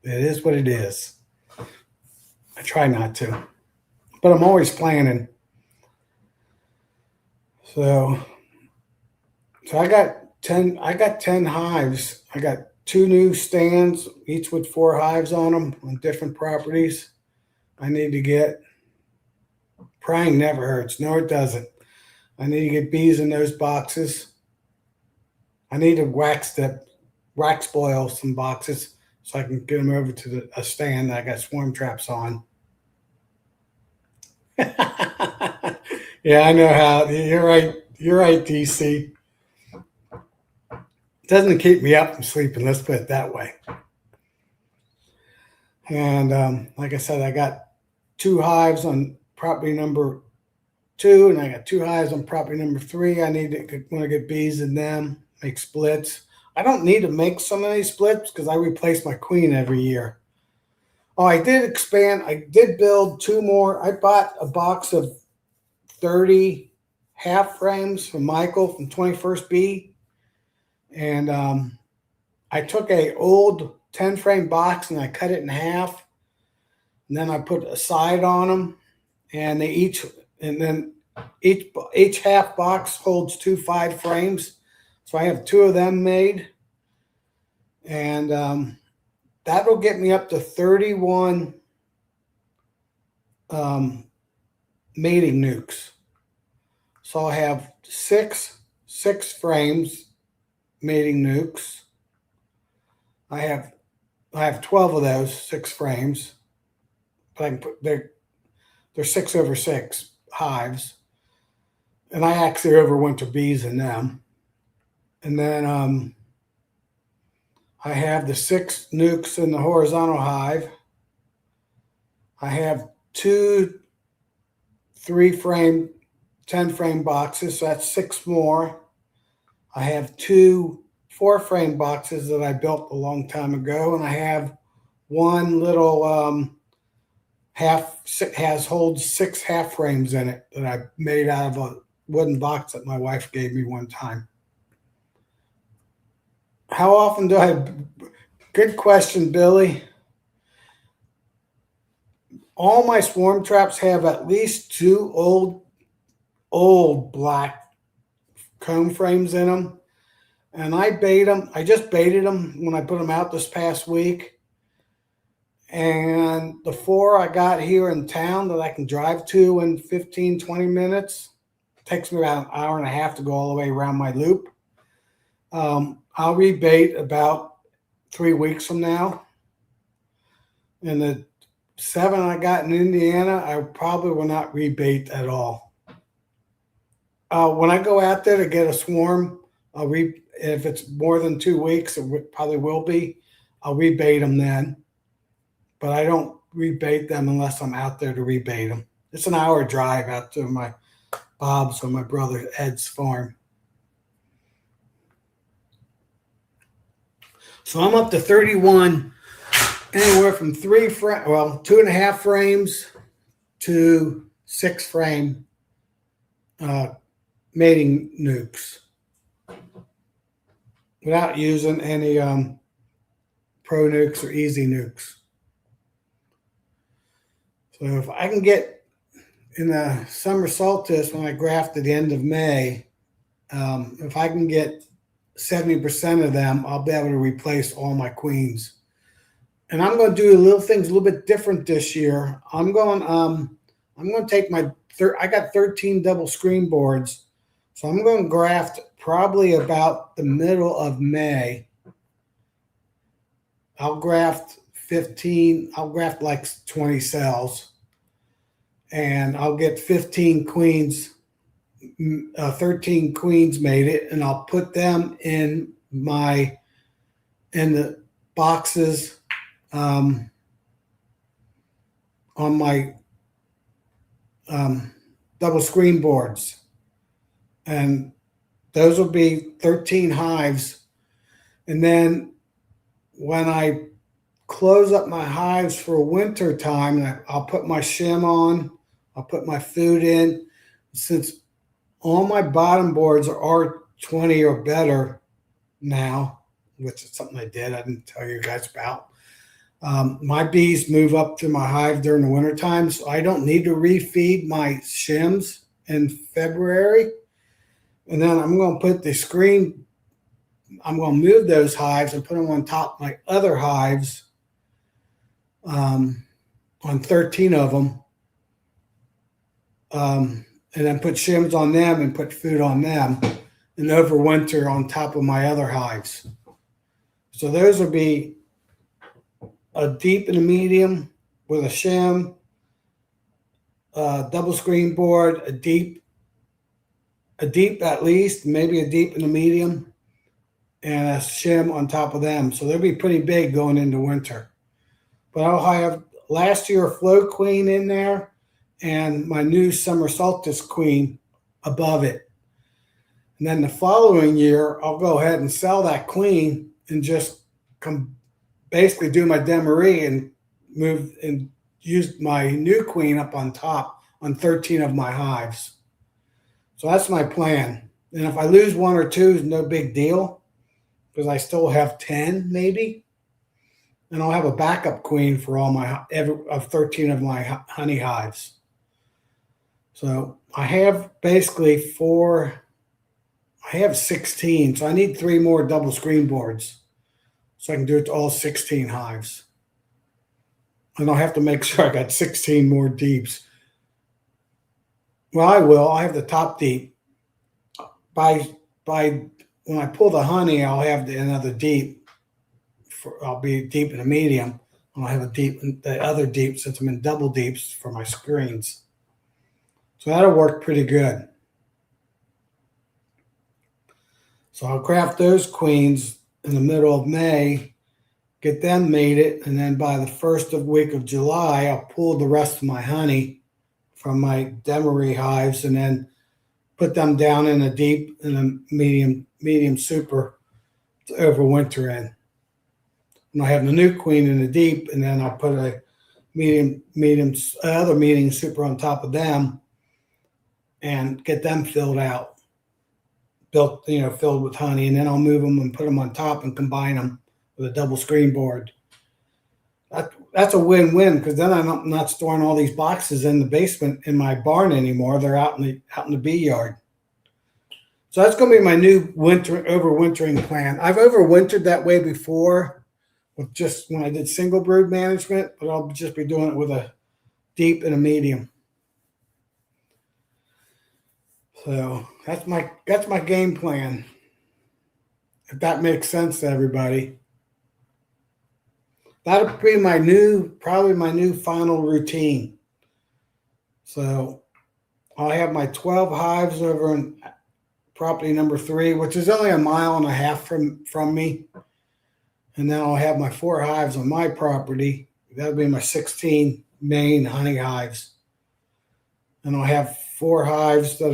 It is what it is. I try not to, but I'm always planning. So I got 10 hives. I got 2 new stands, each with 4 hives on them on different properties. I need to get. Prying never hurts. No, it doesn't. I need to get bees in those boxes. I need to wax spoil some boxes so I can get them over to a stand that I got swarm traps on. Yeah, I know how. You're right. You're right, DC. It doesn't keep me up from sleeping. Let's put it that way. And like I said, I got 2 hives on property number 2, and I got 2 hives on property number 3. I want to get bees in them, make splits. I don't need to make so many splits because I replace my queen every year. Oh, I did expand. I did build 2 more. I bought a box of 30 half frames from Michael from 21st B. And I took a old 10 frame box and I cut it in half. And then I put a side on them, and then each half box holds 2 5 frames. So I have 2 of them made. And that'll get me up to 31 mating nukes. So I have six frames mating nukes. I have 12 of those 6 frames, but I can put they're 6/6 hives, and I actually overwinter bees in them. And then I have the 6 nukes in the horizontal hive. I have 2 3-frame, 10-frame boxes, so that's 6 more. I have 2 4-frame boxes that I built a long time ago, and I have one little holds 6 half frames in it that I made out of a wooden box that my wife gave me one time. How often do I? Good question, Billy. All my swarm traps have at least 2 old black comb frames in them, and I bait them. I just baited them when I put them out this past week. And the 4 I got here in town that I can drive to in 15-20 minutes, takes me about an hour and a half to go all the way around my loop. I'll rebait about 3 weeks from now. And the 7 I got in Indiana, I probably will not rebait at all. When I go out there to get a swarm, if it's more than 2 weeks, it probably will be, I'll rebait them then. But I don't rebait them unless I'm out there to rebait them. It's an hour drive out to my Bob's or my brother Ed's farm. So I'm up to 31, anywhere from 2.5 frames to 6-frame mating nukes without using any pro nukes or easy nukes. So if I can get in the summer solstice when I graft at the end of May, if I can get 70% of them, I'll be able to replace all my queens. And I'm going to do things a little bit different this year. I'm going to take I got 13 double screen boards, so I'm going to graft probably about the middle of May. I'll graft 15. I'll graft like 20 cells, and I'll get 15 queens. 13 queens made it, and I'll put them in the boxes on my double screen boards, and those will be 13 hives. And then when I close up my hives for winter time, I'll put my shim on, I'll put my food in. Since all my bottom boards are R20 or better now, which is something I didn't tell you guys about. My bees move up to my hive during the wintertime, so I don't need to refeed my shims in February. And then I'm going to put I'm going to move those hives and put them on top of my other hives, on 13 of them. And then put shims on them and put food on them and overwinter on top of my other hives. So those will be a deep and a medium with a shim, double screen board, a deep at least, maybe a deep and a medium, and a shim on top of them. So they'll be pretty big going into winter. But I'll have last year a float queen in there and my new summer solstice queen above it. And then the following year, I'll go ahead and sell that queen and just basically do my Demeree and move and use my new queen up on top on 13 of my hives. So that's my plan. And if I lose one or two, it's no big deal because I still have 10 maybe. And I'll have a backup queen for all my of 13 of my honey hives. So I have basically I have 16. So I need 3 more double screen boards so I can do it to all 16 hives. And I'll have to make sure I got 16 more deeps. Well, I will. I have the top deep. By when I pull the honey, I'll have another deep. I'll be deep in a medium. And I'll have a deep, the other deep since I'm in double deeps for my screens. So that'll work pretty good. So I'll craft those queens in the middle of May, get them mated, and then by the first week of July, I'll pull the rest of my honey from my Demeree hives and then put them down in a deep and a medium super to overwinter in. And I have the new queen in the deep, and then I'll put a other medium super on top of them and get them filled with honey, and then I'll move them and put them on top and combine them with a double screen board. That's a win-win because then I'm not storing all these boxes in the basement in my barn anymore. They're out in the bee yard. So that's going to be my new overwintering plan. I've overwintered that way before with just when I did single brood management, but I'll just be doing it with a deep and a medium. So that's my game plan. If that makes sense to everybody. That'll be probably my new final routine. So I'll have my 12 hives over in property number 3, which is only 1.5 miles from me. And then I'll have my 4 hives on my property. That'll be my 16 main honey hives. And I'll have 4 hives that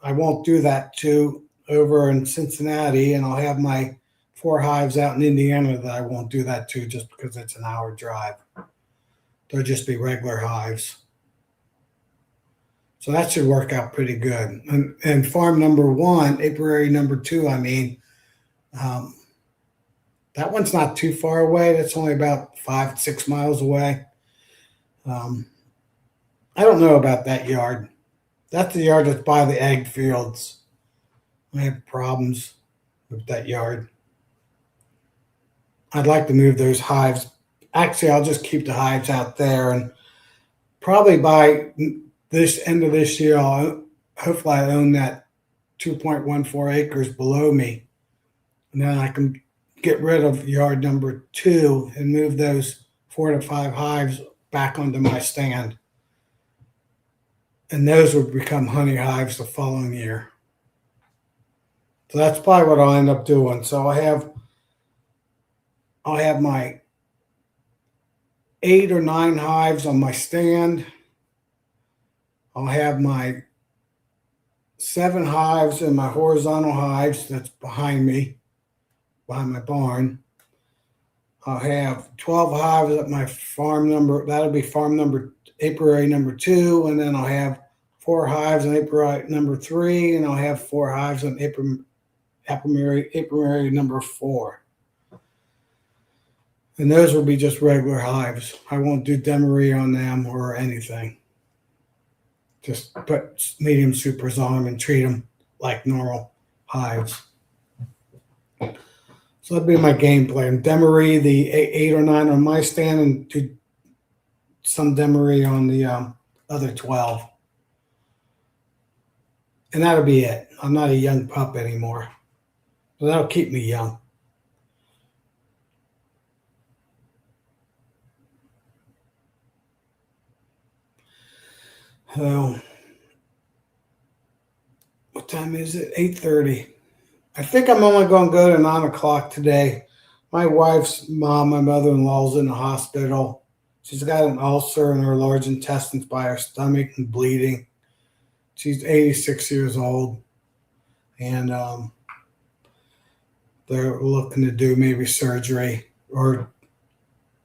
I won't do that to over in Cincinnati. And I'll have my 4 hives out in Indiana that I won't do that to just because it's an hour drive. They'll just be regular hives. So that should work out pretty good. And farm number 1, apiary number 2, that one's not too far away. That's only about 5-6 miles away. I don't know about that yard. That's the yard that's by the egg fields. I have problems with that yard. I'd like to move those hives. Actually, I'll just keep the hives out there, and probably by this end of this year, hopefully I own that 2.14 acres below me, and then I can get rid of yard number 2 and move those 4 to 5 hives back onto my stand, and those would become honey hives the following year. So that's probably what I'll end up doing. So I'll have my 8 or 9 hives on my stand. I'll have my 7 hives in my horizontal hives that's behind me, behind my barn. I'll have 12 hives at my farm number. That'll be farm number, apiary number 2, and then I'll have 4 hives in apiary number 3, and I'll have 4 hives in apiary number 4. And those will be just regular hives. I won't do Demeree on them or anything. Just put medium supers on them and treat them like normal hives. So that'd be my game plan. Demeree, the 8 or 9 on my stand, and do some Demeree on the other 12. And that'll be it. I'm not a young pup anymore. So that'll keep me young. So, what time is it? 8:30. I think I'm only going to go to 9 o'clock today. My wife's mom, my mother-in-law's in the hospital. She's got an ulcer in her large intestines by her stomach and bleeding. She's 86 years old. And they're looking to do maybe surgery or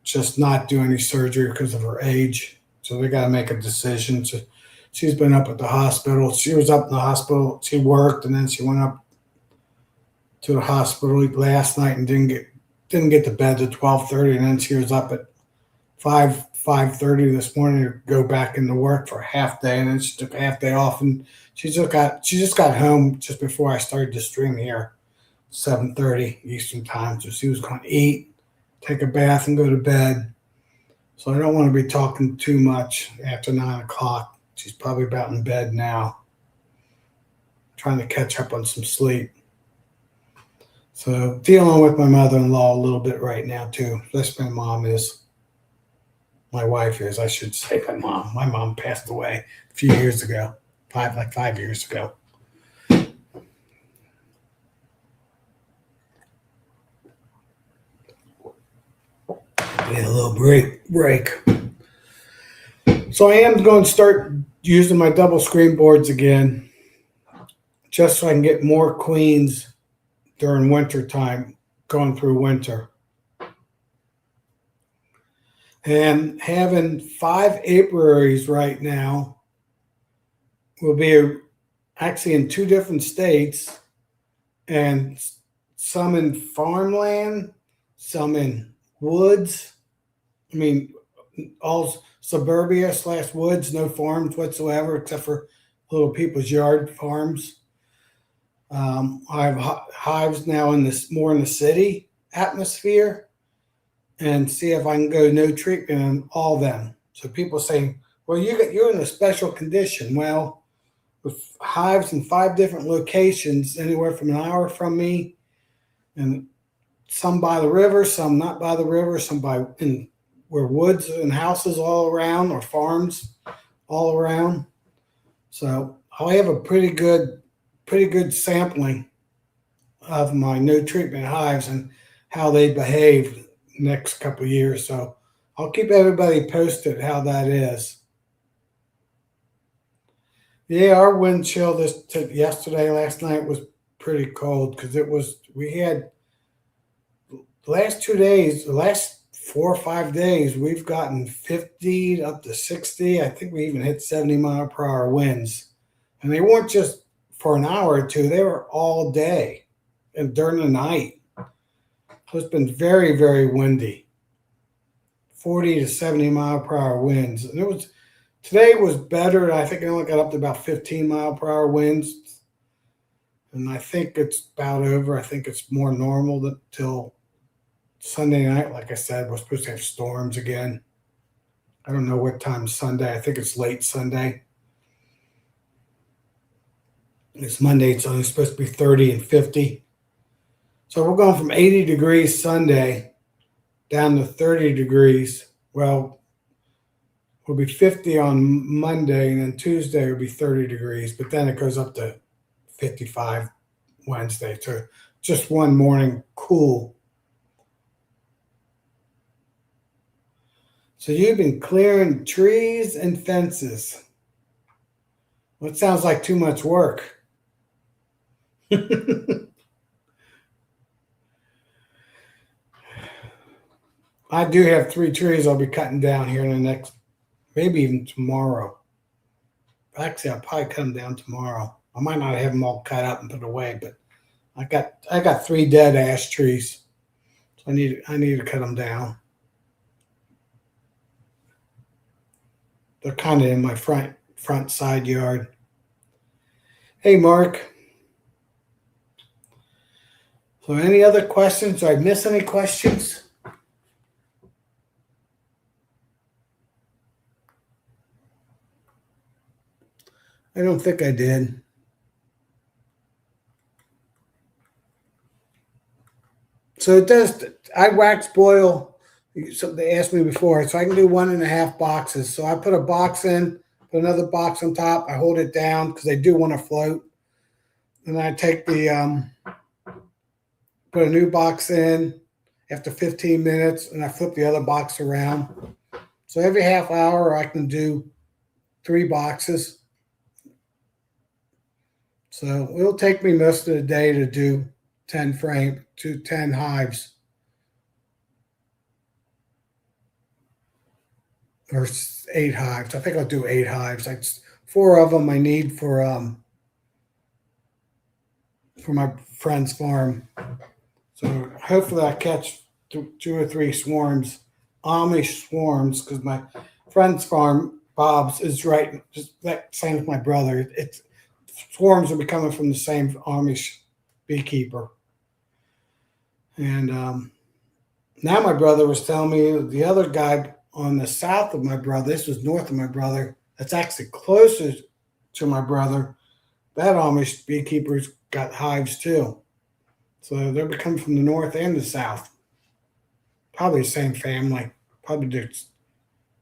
just not do any surgery because of her age. So they got to make a decision. So She's been up at the hospital. She was up in the hospital. She worked, and then she went up to the hospital last night and didn't get to bed till 12:30, and then she was up at 5:30 this morning to go back into work for a half day, and then she took a half day off, and she just got home just before I started the stream here, 7:30 Eastern time. So she was going to eat, take a bath, and go to bed. So I don't want to be talking too much after 9 o'clock. She's probably about in bed now, trying to catch up on some sleep. So dealing with my mother-in-law a little bit right now too. That's my mom is. My wife is, I should say, my mom. My mom passed away a few years ago, 5 years ago. Need a little break. So I am going to start using my double screen boards again, just so I can get more queens during winter time, going through winter. And having 5 apiaries right now will be actually in 2 different states, and some in farmland, some in woods. I mean, all suburbia / woods, no farms whatsoever, except for little people's yard farms. I have hives now in this more in the city atmosphere, and see if I can go no treatment on all of them. So people saying, well, you're in a special condition. Well, with hives in 5 different locations, anywhere from an hour from me, and some by the river, some not by the river, some where woods and houses all around, or farms all around. So I have a pretty good sampling of my no treatment hives and how they behave next couple of years. So I'll keep everybody posted how that is. Yeah, our wind chill last night was pretty cold, because we had the last 2 days, the last 4 or 5 days, we've gotten 50 up to 60. I think we even hit 70-mile-per-hour winds, and they weren't just for an hour or two; they were all day and during the night. So it's been very, very windy. 40 to 70-mile-per-hour winds, and today was better. I think it only got up to about 15-mile-per-hour winds, and I think it's about over. I think it's more normal till Sunday night. Like I said, we're supposed to have storms again. I don't know what time Sunday. I think it's late Sunday. It's Monday. It's only supposed to be 30 and 50. So we're going from 80 degrees Sunday down to 30 degrees. Well, will be 50 on Monday, and then Tuesday will be 30 degrees, but then it goes up to 55 Wednesday. So just one morning cool. So you've been clearing trees and fences. Well, it sounds like too much work. I do have 3 trees I'll be cutting down here in the next, maybe even tomorrow. Actually, I'll probably cut them down tomorrow. I might not have them all cut up and put away, but I got 3 dead ash trees, so I need to cut them down. They're kind of in my front side yard. Hey, Mark. So any other questions? Did I miss any questions? I don't think I did. So it does. I wax boil. So they asked me before, so I can do 1.5 boxes. So I put a box in, put another box on top. I hold it down because they do want to float. And I take put a new box in after 15 minutes, and I flip the other box around. So every half hour I can do 3 boxes. So it'll take me most of the day to do 10 hives. Or 8 hives. I think I'll do 8 hives. Like 4 of them I need for my friend's farm. So hopefully I catch 2 or 3 swarms, Amish swarms, because my friend's farm, Bob's, is right just that same as my brother. It's swarms will be coming from the same Amish beekeeper. And now my brother was telling me the other guy on the south of my brother, this was north of my brother, that's actually closer to my brother, that Amish beekeeper's got hives too. So they're coming from the north and the south. Probably the same family. Probably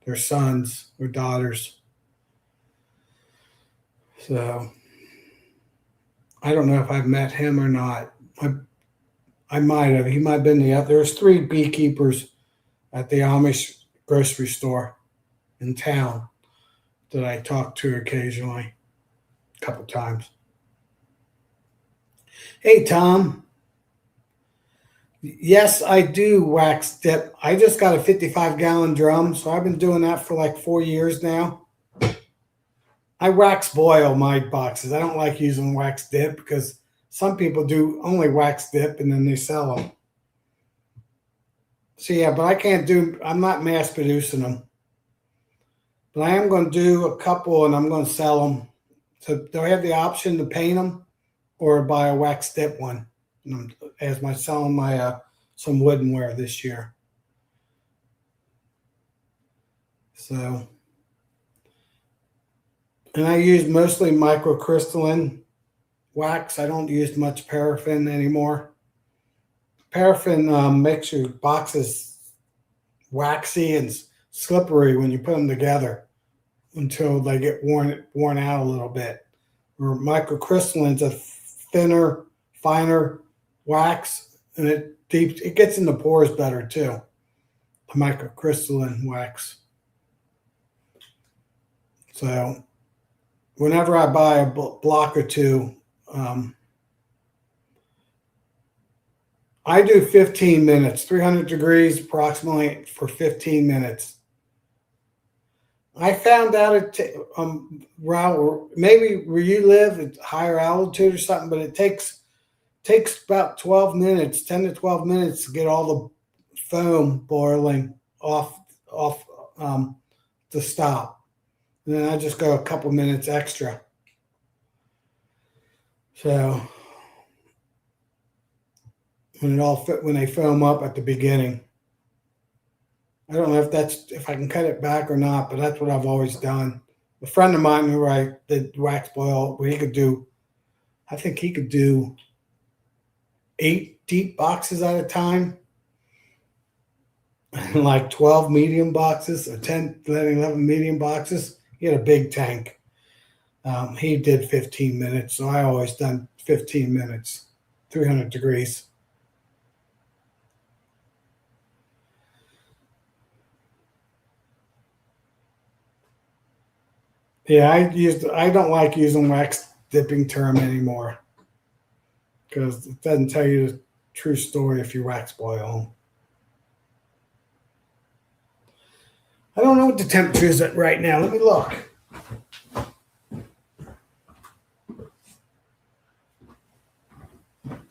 their sons or daughters. So I don't know if I've met him or not. I might have. He might have been the other. There's 3 beekeepers at the Amish grocery store in town that I talk to occasionally, a couple times. Hey, Tom. Yes, I do wax dip. I just got a 55-gallon drum, so I've been doing that for like 4 years now. I wax boil my boxes. I don't like using wax dip because some people do only wax dip and then they sell them. So yeah, but I can't do, I'm not mass producing them. But I am going to do a couple and I'm going to sell them. So do I have the option to paint them or buy a wax dip one? As my selling my some woodenware this year. So, and I use mostly microcrystalline wax. I don't use much paraffin anymore. Paraffin makes your boxes waxy and slippery when you put them together until they get worn out a little bit. Or microcrystalline's a thinner, finer wax, and it gets in the pores better too. The microcrystalline wax. So whenever I buy a block or two, I do 15 minutes, 300 degrees approximately for 15 minutes. I found out maybe where you live at higher altitude or something, but it takes about 12 minutes, 10 to 12 minutes to get all the foam boiling off to stop. And then I just go a couple minutes extra. So when they foam up at the beginning. I don't know if I can cut it back or not, but that's what I've always done. A friend of mine who I did wax boil, where I think he could do 8 deep boxes at a time, and like 12 medium boxes, or 10, 11 medium boxes. He had a big tank. He did 15 minutes, so I always done 15 minutes, 300 degrees. Yeah, I don't like using wax dipping term anymore because it doesn't tell you the true story if you wax boil. I don't know what the temperature is at right now. Let me look.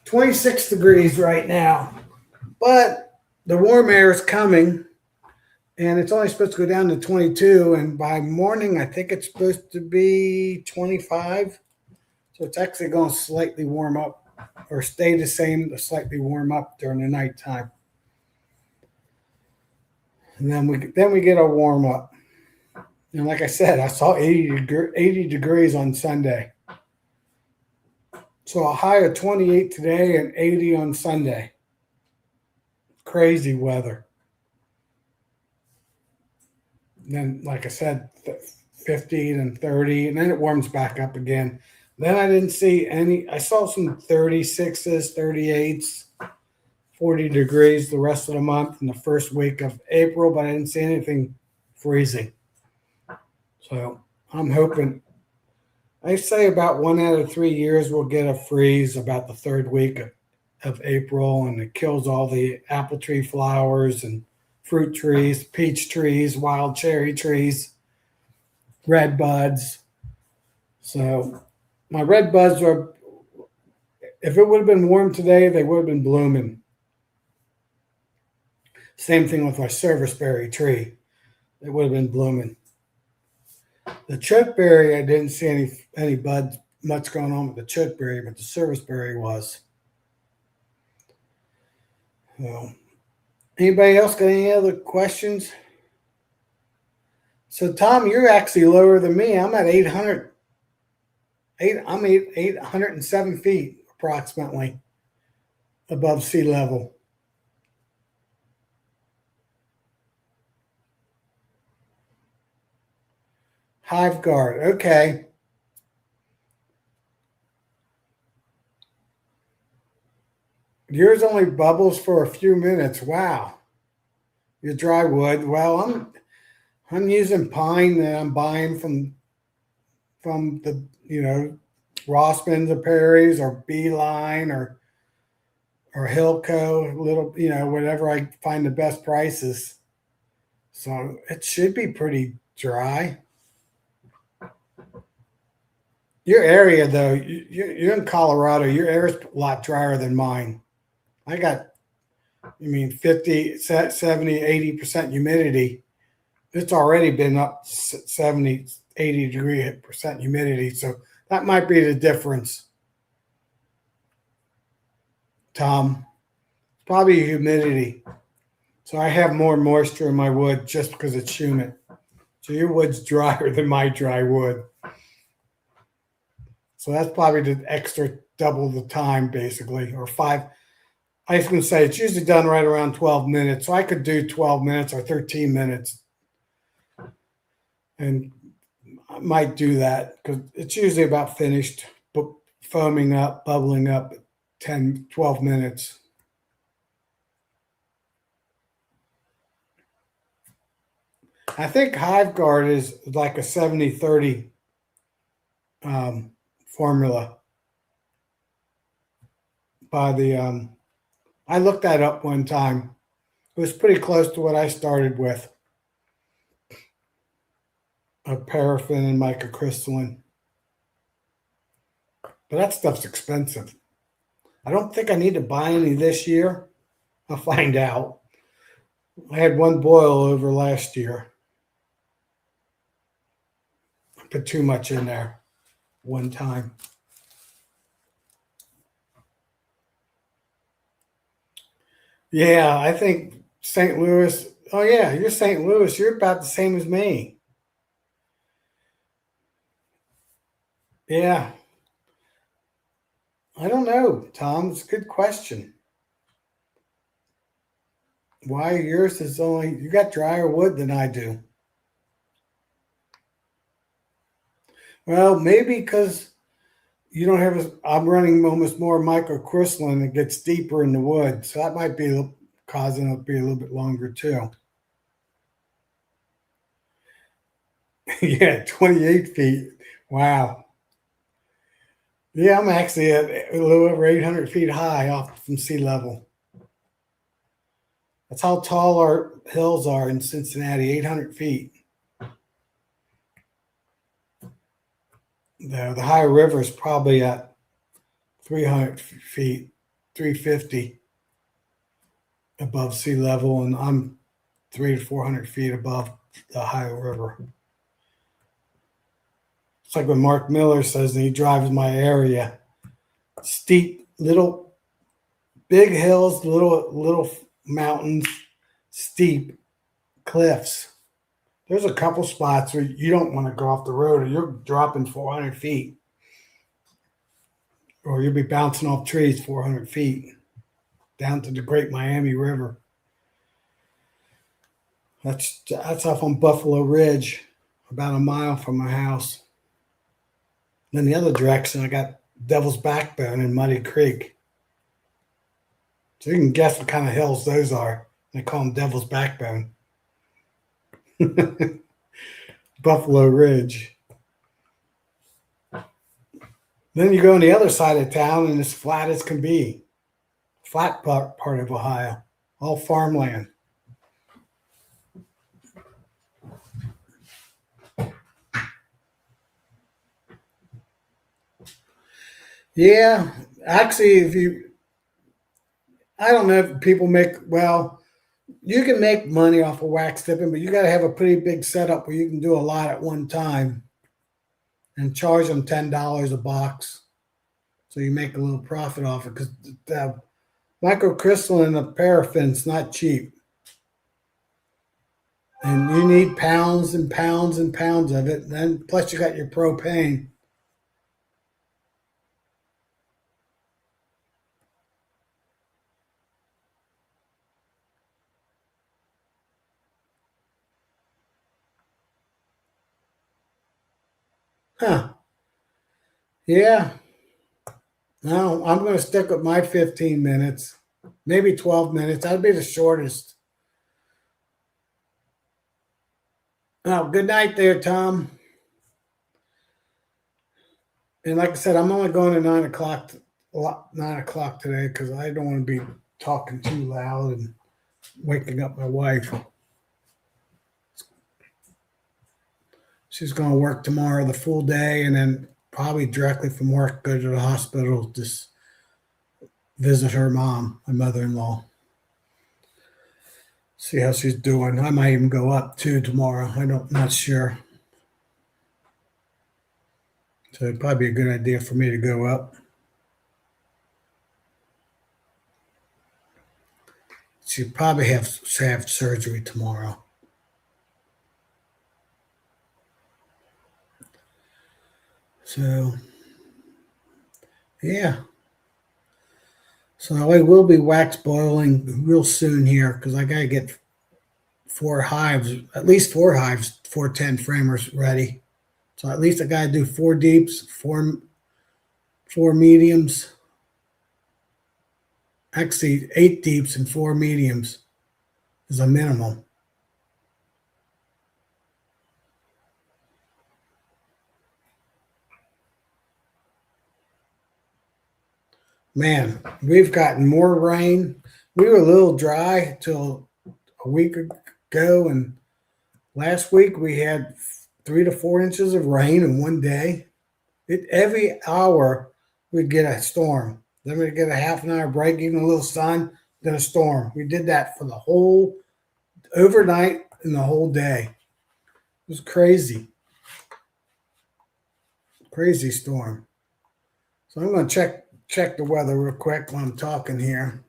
"26 degrees right now, but the warm air is coming, and it's only supposed to go down to 22. And by morning, I think it's supposed to be 25. So it's actually going to slightly warm up, or stay the same, to slightly warm up during the nighttime. And then we get a warm up. And like I said, I saw 80 degrees on Sunday. So a high of 28 today and 80 on Sunday. Crazy weather. And then, like I said, 50 and 30, and then it warms back up again. Then I didn't see any. I saw some 36s, 38s, 40 degrees the rest of the month in the first week of April, but I didn't see anything freezing. So I'm hoping, I say about 1 out of 3 years we'll get a freeze about the third week of April, and it kills all the apple tree flowers and fruit trees, peach trees, wild cherry trees, red buds. So my red buds are, if it would have been warm today, they would have been blooming. Same thing with my serviceberry tree. It would have been blooming. The chokeberry, I didn't see any buds much going on with the chokeberry, but the serviceberry was. So, anybody else got any other questions? So Tom, you're actually lower than me. I'm at 800. I'm 807 feet approximately above sea level. Hive guard. Okay. Yours only bubbles for a few minutes. Wow. Your dry wood. Well, I'm using pine that I'm buying from the Rossman's or Perry's or Beeline or Hillco, little whatever I find the best prices. So it should be pretty dry. Your area though, you're in Colorado. Your area's a lot drier than mine. I got, 50, 70, 80% humidity. It's already been up 70, 80% humidity. So that might be the difference, Tom. Probably humidity. So I have more moisture in my wood just because it's humid. So your wood's drier than my dry wood. So that's probably the extra double the time, basically, or five. I was going to say it's usually done right around 12 minutes. So I could do 12 minutes or 13 minutes. And I might do that because it's usually about finished, but foaming up, bubbling up 10, 12 minutes. I think Hive Guard is like a 70-30 formula by the, I looked that up one time. It was pretty close to what I started with. Of paraffin and microcrystalline. But that stuff's expensive. I don't think I need to buy any this year. I'll find out. I had one boil over last year. I put too much in there one time. Yeah, I think St. Louis. Oh, yeah, you're St. Louis. You're about the same as me. Yeah. I don't know, Tom. It's a good question. Why yours is only, you got drier wood than I do. Well, maybe because you don't have, I'm running almost more microcrystalline that gets deeper in the wood. So that might be causing it to be a little bit longer too. Yeah, 28 feet. Wow. Yeah, I'm actually at a little over 800 feet high off from sea level. That's how tall our hills are in Cincinnati, 800 feet. The Ohio River is probably at 300 feet, 350 above sea level, and I'm 300 to 400 feet above the Ohio River. It's like when Mark Miller says that he drives my area. Steep, little, big hills, little mountains, steep cliffs. There's a couple spots where you don't want to go off the road or you're dropping 400 feet. Or you'll be bouncing off trees 400 feet down to the Great Miami River. That's off on Buffalo Ridge, about a mile from my house. Then the other direction, I got Devil's Backbone and Muddy Creek. So you can guess what kind of hills those are. They call them Devil's Backbone. Buffalo Ridge. Then you go on the other side of town and it's flat as can be. Flat part of Ohio. All farmland. Yeah, actually, if you, I don't know if people make, well, you can make money off of wax tipping, but you got to have a pretty big setup where you can do a lot at one time and charge them $10 a box, so you make a little profit off it. Because the microcrystalline and the paraffin's not cheap, and you need pounds and pounds and pounds of it. And then plus you got your propane. Huh? Yeah. No, I'm going to stick with my 15 minutes, maybe 12 minutes. That'd be the shortest. Oh, good night there, Tom. And like I said, I'm only going to 9 o'clock, 9 o'clock today because I don't want to be talking too loud and waking up my wife. She's going to work tomorrow the full day, and then probably directly from work go to the hospital just visit her mom, my mother-in-law. See how she's doing. I might even go up too tomorrow. Not sure. So it'd probably be a good idea for me to go up. She'll probably have surgery tomorrow. So yeah. So I will be wax boiling real soon here because I gotta get 4 hives, at least 4 hives, 410 framers ready. So at least I gotta do 4 deeps, four mediums, actually 8 deeps and 4 mediums is a minimum. Man, we've gotten more rain. We were a little dry till a week ago, and last week we had 3 to 4 inches of rain in one day. Every hour we'd get a storm. Then we'd get a half an hour break, even a little sun, then a storm. We did that for the whole overnight and the whole day. It was crazy, crazy storm. So I'm going to check the weather real quick while I'm talking here.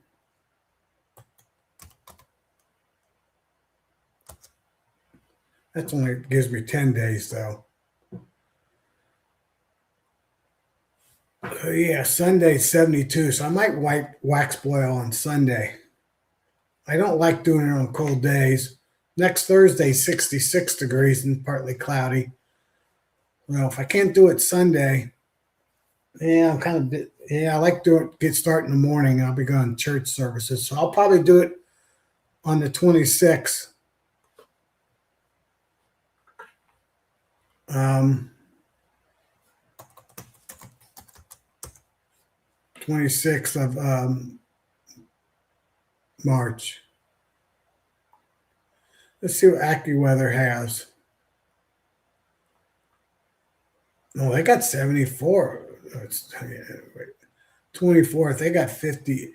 That's only gives me 10 days though. Yeah, Sunday 72. So I might wax boil on Sunday. I don't like doing it on cold days. Next Thursday, 66 degrees and partly cloudy. Well, if I can't do it Sunday, yeah, I'm kind of yeah. I like to get started in the morning. I'll be going to church services, so I'll probably do it on the 26th. Um, 26th of March. Let's see what AccuWeather has. Oh, they got 74. It's 24th. They got 50.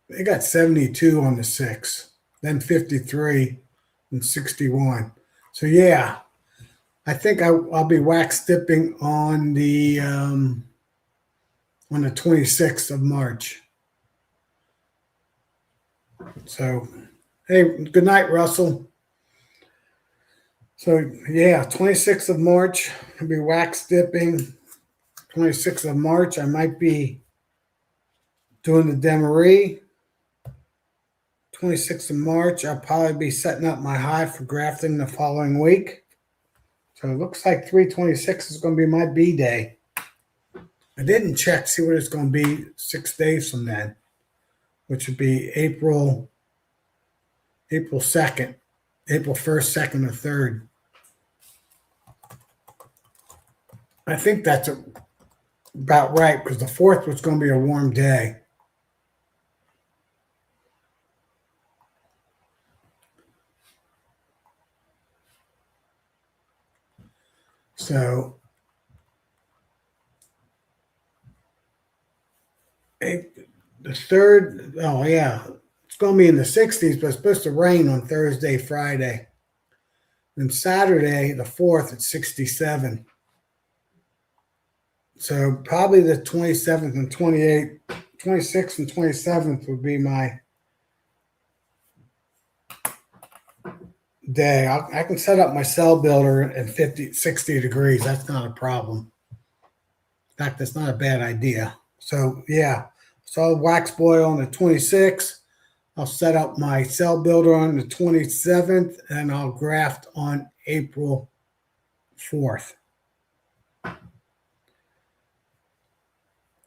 They got 72 on the 6th, then 53 and 61. So yeah, I think I'll be wax dipping on the 26th of March. So hey, good night, Russell. So yeah, 26th of March, I'll be wax dipping. 26th of March, I might be doing the Demeree. 26th of March, I'll probably be setting up my hive for grafting the following week. So it looks like 326 is going to be my B day. I didn't check, see what it's going to be 6 days from then, which would be April 2nd, April 1st, 2nd, or 3rd. I think that's about right because the 4th was going to be a warm day. So The third, oh yeah, it's going to be in the 60s, but it's supposed to rain on Thursday, Friday. And Saturday, the 4th, it's 67. So probably the 27th and 28th, 26th and 27th would be my day. I can set up my cell builder at 50, 60 degrees. That's not a problem. In fact, that's not a bad idea. So yeah, so I'll wax boil on the 26th. I'll set up my cell builder on the 27th, and I'll graft on April 4th.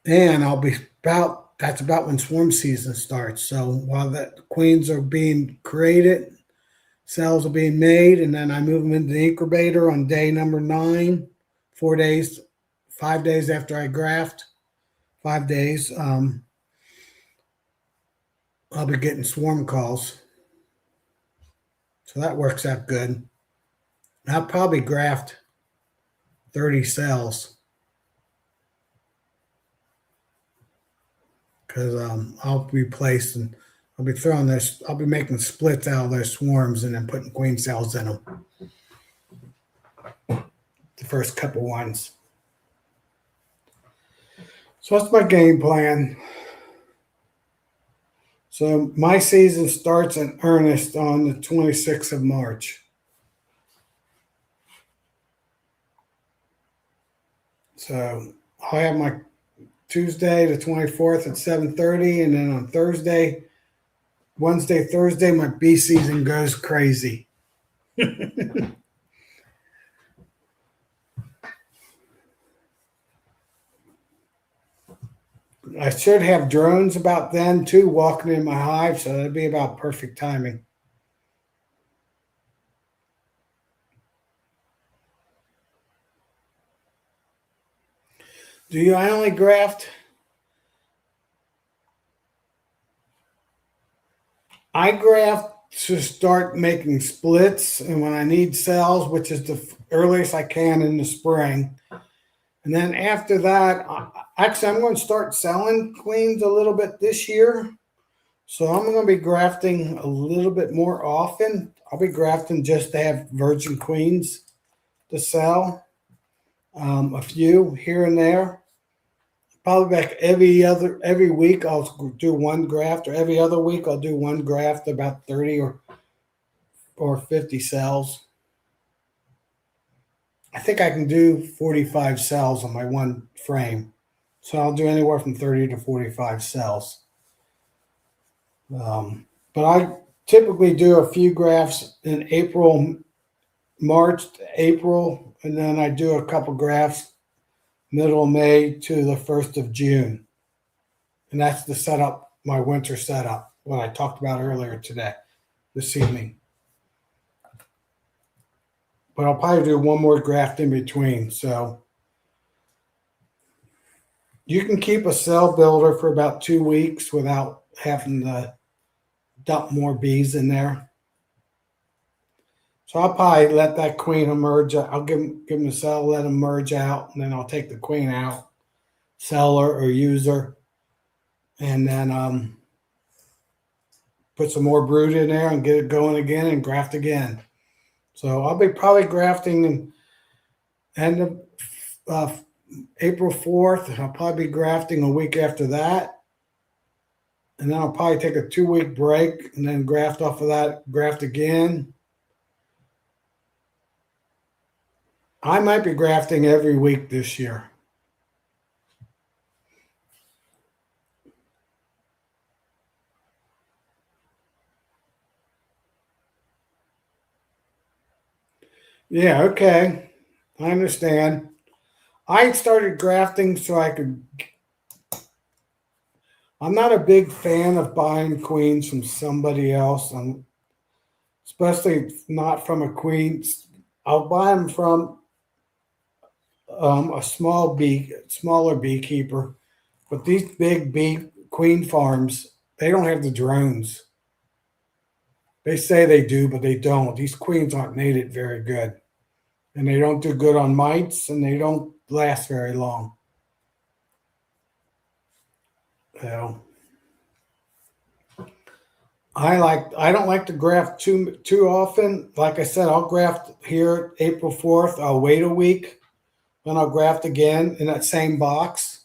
And I'll be that's about when swarm season starts. So while the queens are being created, cells are being made, and then I move them into the incubator on day number 9, 4 days, 5 days after I graft, 5 days. I'll be getting swarm calls. So that works out good. I'll probably graft 30 cells because I'll be placing, I'll be throwing this, I'll be making splits out of those swarms and then putting queen cells in them. The first couple ones. So that's my game plan. So my season starts in earnest on the 26th of March. So I'll have my Tuesday, the 24th at 7:30, and then on Thursday, Wednesday, Thursday, my bee season goes crazy. I should have drones about then too, walking in my hive, so that'd be about perfect timing. I only graft? I graft to start making splits, and when I need cells, which is the earliest I can in the spring. And then after that, actually, I'm going to start selling queens a little bit this year. So I'm going to be grafting a little bit more often. I'll be grafting just to have virgin queens to sell, a few here and there. Probably like every week I'll do one graft, or every other week I'll do one graft, about 30 or 50 cells. I think I can do 45 cells on my one frame. So I'll do anywhere from 30 to 45 cells. But I typically do a few grafts in April, March to April, and then I do a couple grafts middle of May to the 1st of June. And that's the setup, my winter setup, what I talked about earlier this evening. But I'll probably do one more graft in between. So you can keep a cell builder for about 2 weeks without having to dump more bees in there. So I'll probably let that queen emerge. I'll give them the cell, let them merge out, and then I'll take the queen out, sell her or use her, and then put some more brood in there and get it going again and graft again. So I'll be probably grafting in end of April 4th. I'll probably be grafting a week after that. And then I'll probably take a 2-week break and then graft off of that, graft again. I might be grafting every week this year. Yeah, okay. I understand. I started grafting so I could. I'm not a big fan of buying queens from somebody else, especially not from a queen. I'll buy them from a smaller beekeeper, but these big bee queen farms, they don't have the drones. They say they do, but they don't. These queens aren't mated very good, and they don't do good on mites, and they don't last very long. So I don't like to graft too often. Like I said, I'll graft here April 4th. I'll wait a week, then I'll graft again in that same box.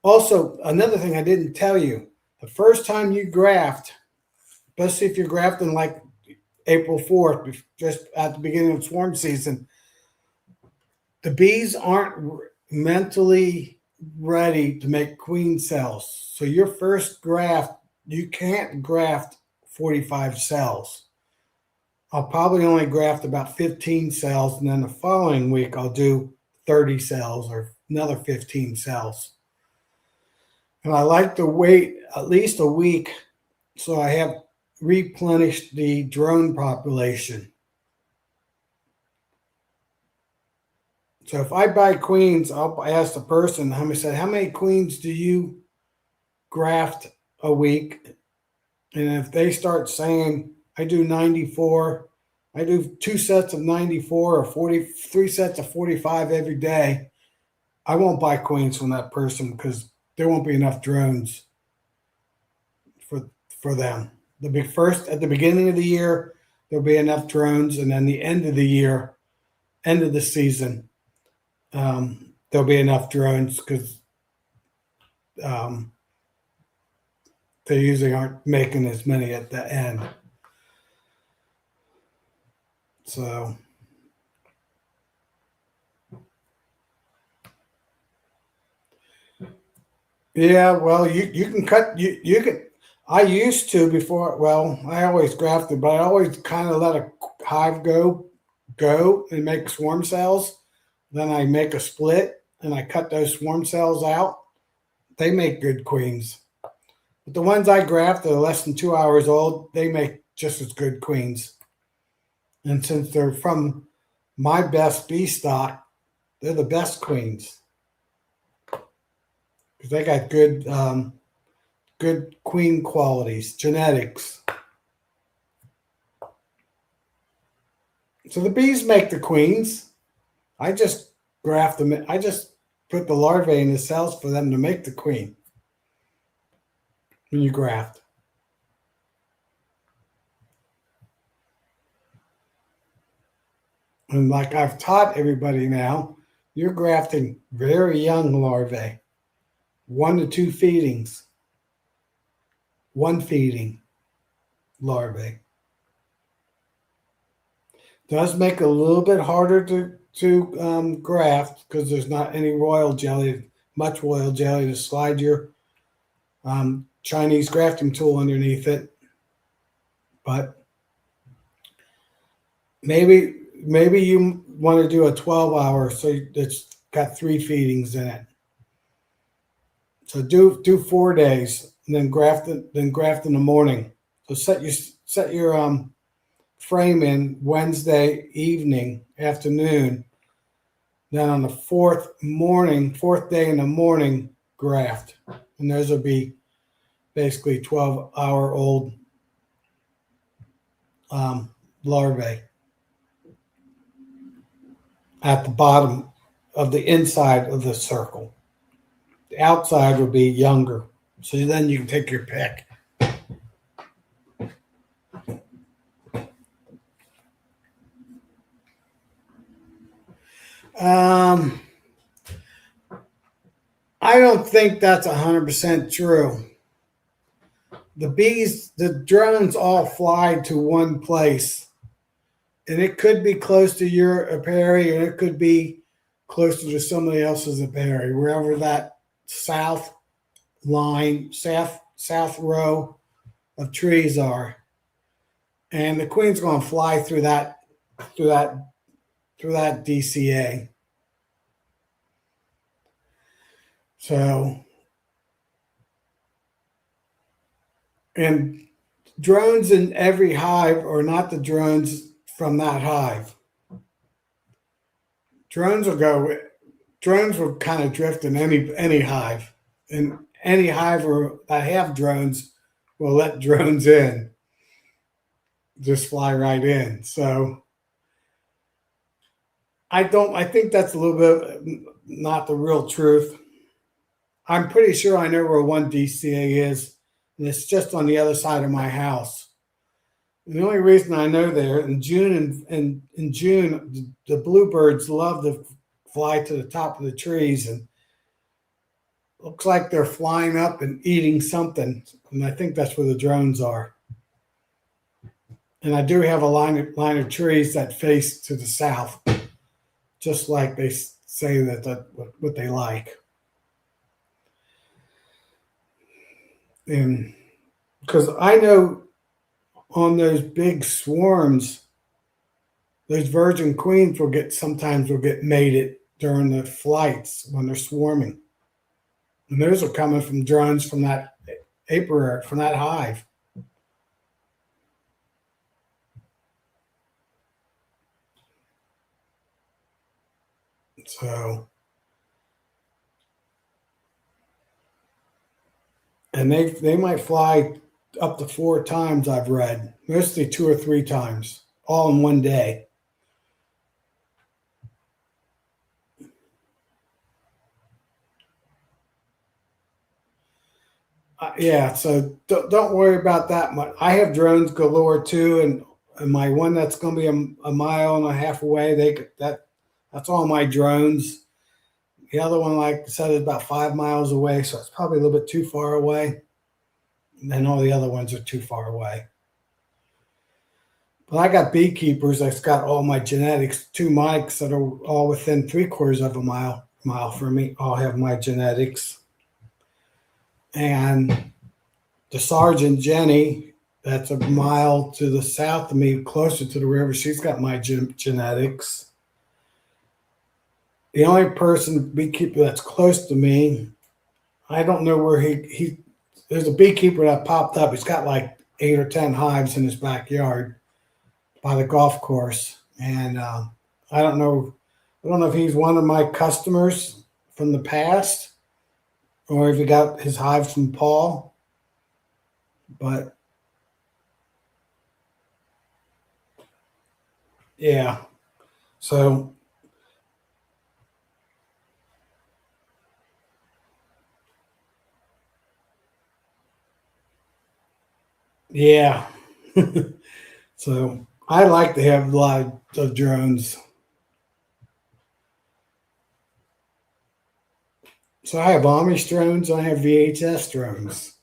Also, another thing I didn't tell you, the first time you graft, especially if you're grafting like April 4th, just at the beginning of swarm season, the bees aren't mentally ready to make queen cells. So your first graft, you can't graft 45 cells. I'll probably only graft about 15 cells, and then the following week I'll do 30 cells or another 15 cells. And I like to wait at least a week so I have replenished the drone population. So if I buy queens, I'll ask the person, how many queens do you graft a week? And if they start saying, I do 94, I do 2 sets of 94 or 43 sets of 45 every day, I won't buy queens from that person because there won't be enough drones for them. At the beginning of the year, there'll be enough drones, and then the end of the year, end of the season, there'll be enough drones because they usually aren't making as many at the end. So yeah, well, you can cut you can. I used to before. Well, I always grafted, but I always kind of let a hive go and make swarm cells. Then I make a split and I cut those swarm cells out. They make good queens. But the ones I graft that are less than 2 hours old, they make just as good queens. And since they're from my best bee stock, they're the best queens because they got good queen qualities, genetics. So the bees make the queens. I just graft them. I just put the larvae in the cells for them to make the queen when you graft. And like I've taught everybody now, you're grafting very young larvae, 1 to 2 feedings, 1 feeding larvae. Does make it a little bit harder to graft because there's not any much royal jelly to slide your Chinese grafting tool underneath it. But maybe you want to do a 12-hour so it's got 3 feedings in it. So do 4 days and then graft in the morning. So set your frame in Wednesday evening, afternoon. Then on the fourth day in the morning, graft. And those will be basically 12-hour-old larvae at the bottom of the inside of the circle. The outside will be younger. So then you can take your pick. I don't think that's 100% true. The drones all fly to one place. And it could be close to your apiary, and it could be closer to somebody else's apiary, wherever that south row of trees are. And the queen's going to fly through that DCA. So, and drones in every hive are not the drones from that hive. Drones will kind of drift in any hive. And any hive that have drones will let drones in. Just fly right in. So I think that's a little bit not the real truth. I'm pretty sure I know where one DCA is, and it's just on the other side of my house. And the only reason I know there in June and in June, the bluebirds love to fly to the top of the trees, and looks like they're flying up and eating something. And I think that's where the drones are. And I do have a line of trees that face to the south, just like they say that what they like. And because I know on those big swarms, those virgin queens sometimes will get mated during the flights when they're swarming. And those are coming from drones from that apiary, from that hive. So, and they might fly up to 4 times, I've read, mostly 2 or 3 times, all in one day. Yeah, so don't worry about that much. I have drones galore too, and my one that's going to be a mile and a half away. That's all my drones. The other one, like I said, is about 5 miles away, so it's probably a little bit too far away. And then all the other ones are too far away. But I got beekeepers that's got all my genetics. 2 mics that are all within 3/4 of a mile from me. All have my genetics. And the Sergeant Jenny, that's a mile to the south of me, closer to the river. She's got my genetics. The only beekeeper that's close to me, I don't know where he. There's a beekeeper that popped up. He's got like 8 or 10 hives in his backyard by the golf course, and I don't know. I don't know if he's one of my customers from the past, or if he got his hives from Paul. But yeah, so yeah. So I like to have a lot of drones. So I have Amish drones, I have VHS drones,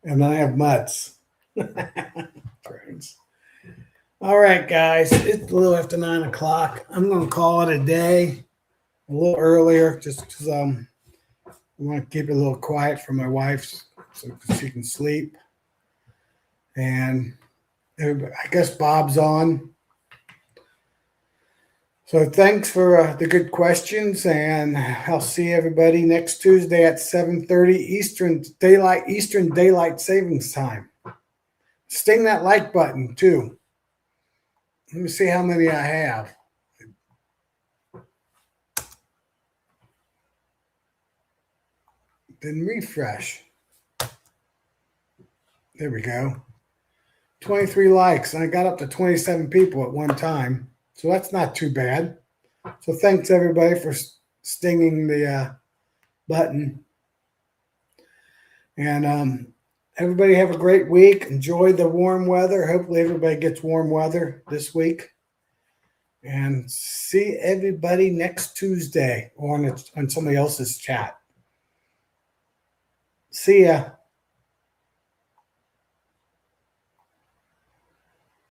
and I have mutts drones. All right, guys, it's a little after 9 o'clock. I'm going to call it a day, a little earlier, just because I want to keep it a little quiet for my wife so she can sleep. And I guess Bob's on. So thanks for the good questions, and I'll see everybody next Tuesday at 7:30 Eastern Daylight Savings Time. Sting that like button too. Let me see how many I have. Then refresh. There we go. 23 likes, and I got up to 27 people at one time. So that's not too bad. So thanks everybody for stinging the button. And everybody have a great week. Enjoy the warm weather. Hopefully everybody gets warm weather this week. And see everybody next Tuesday on somebody else's chat. See ya.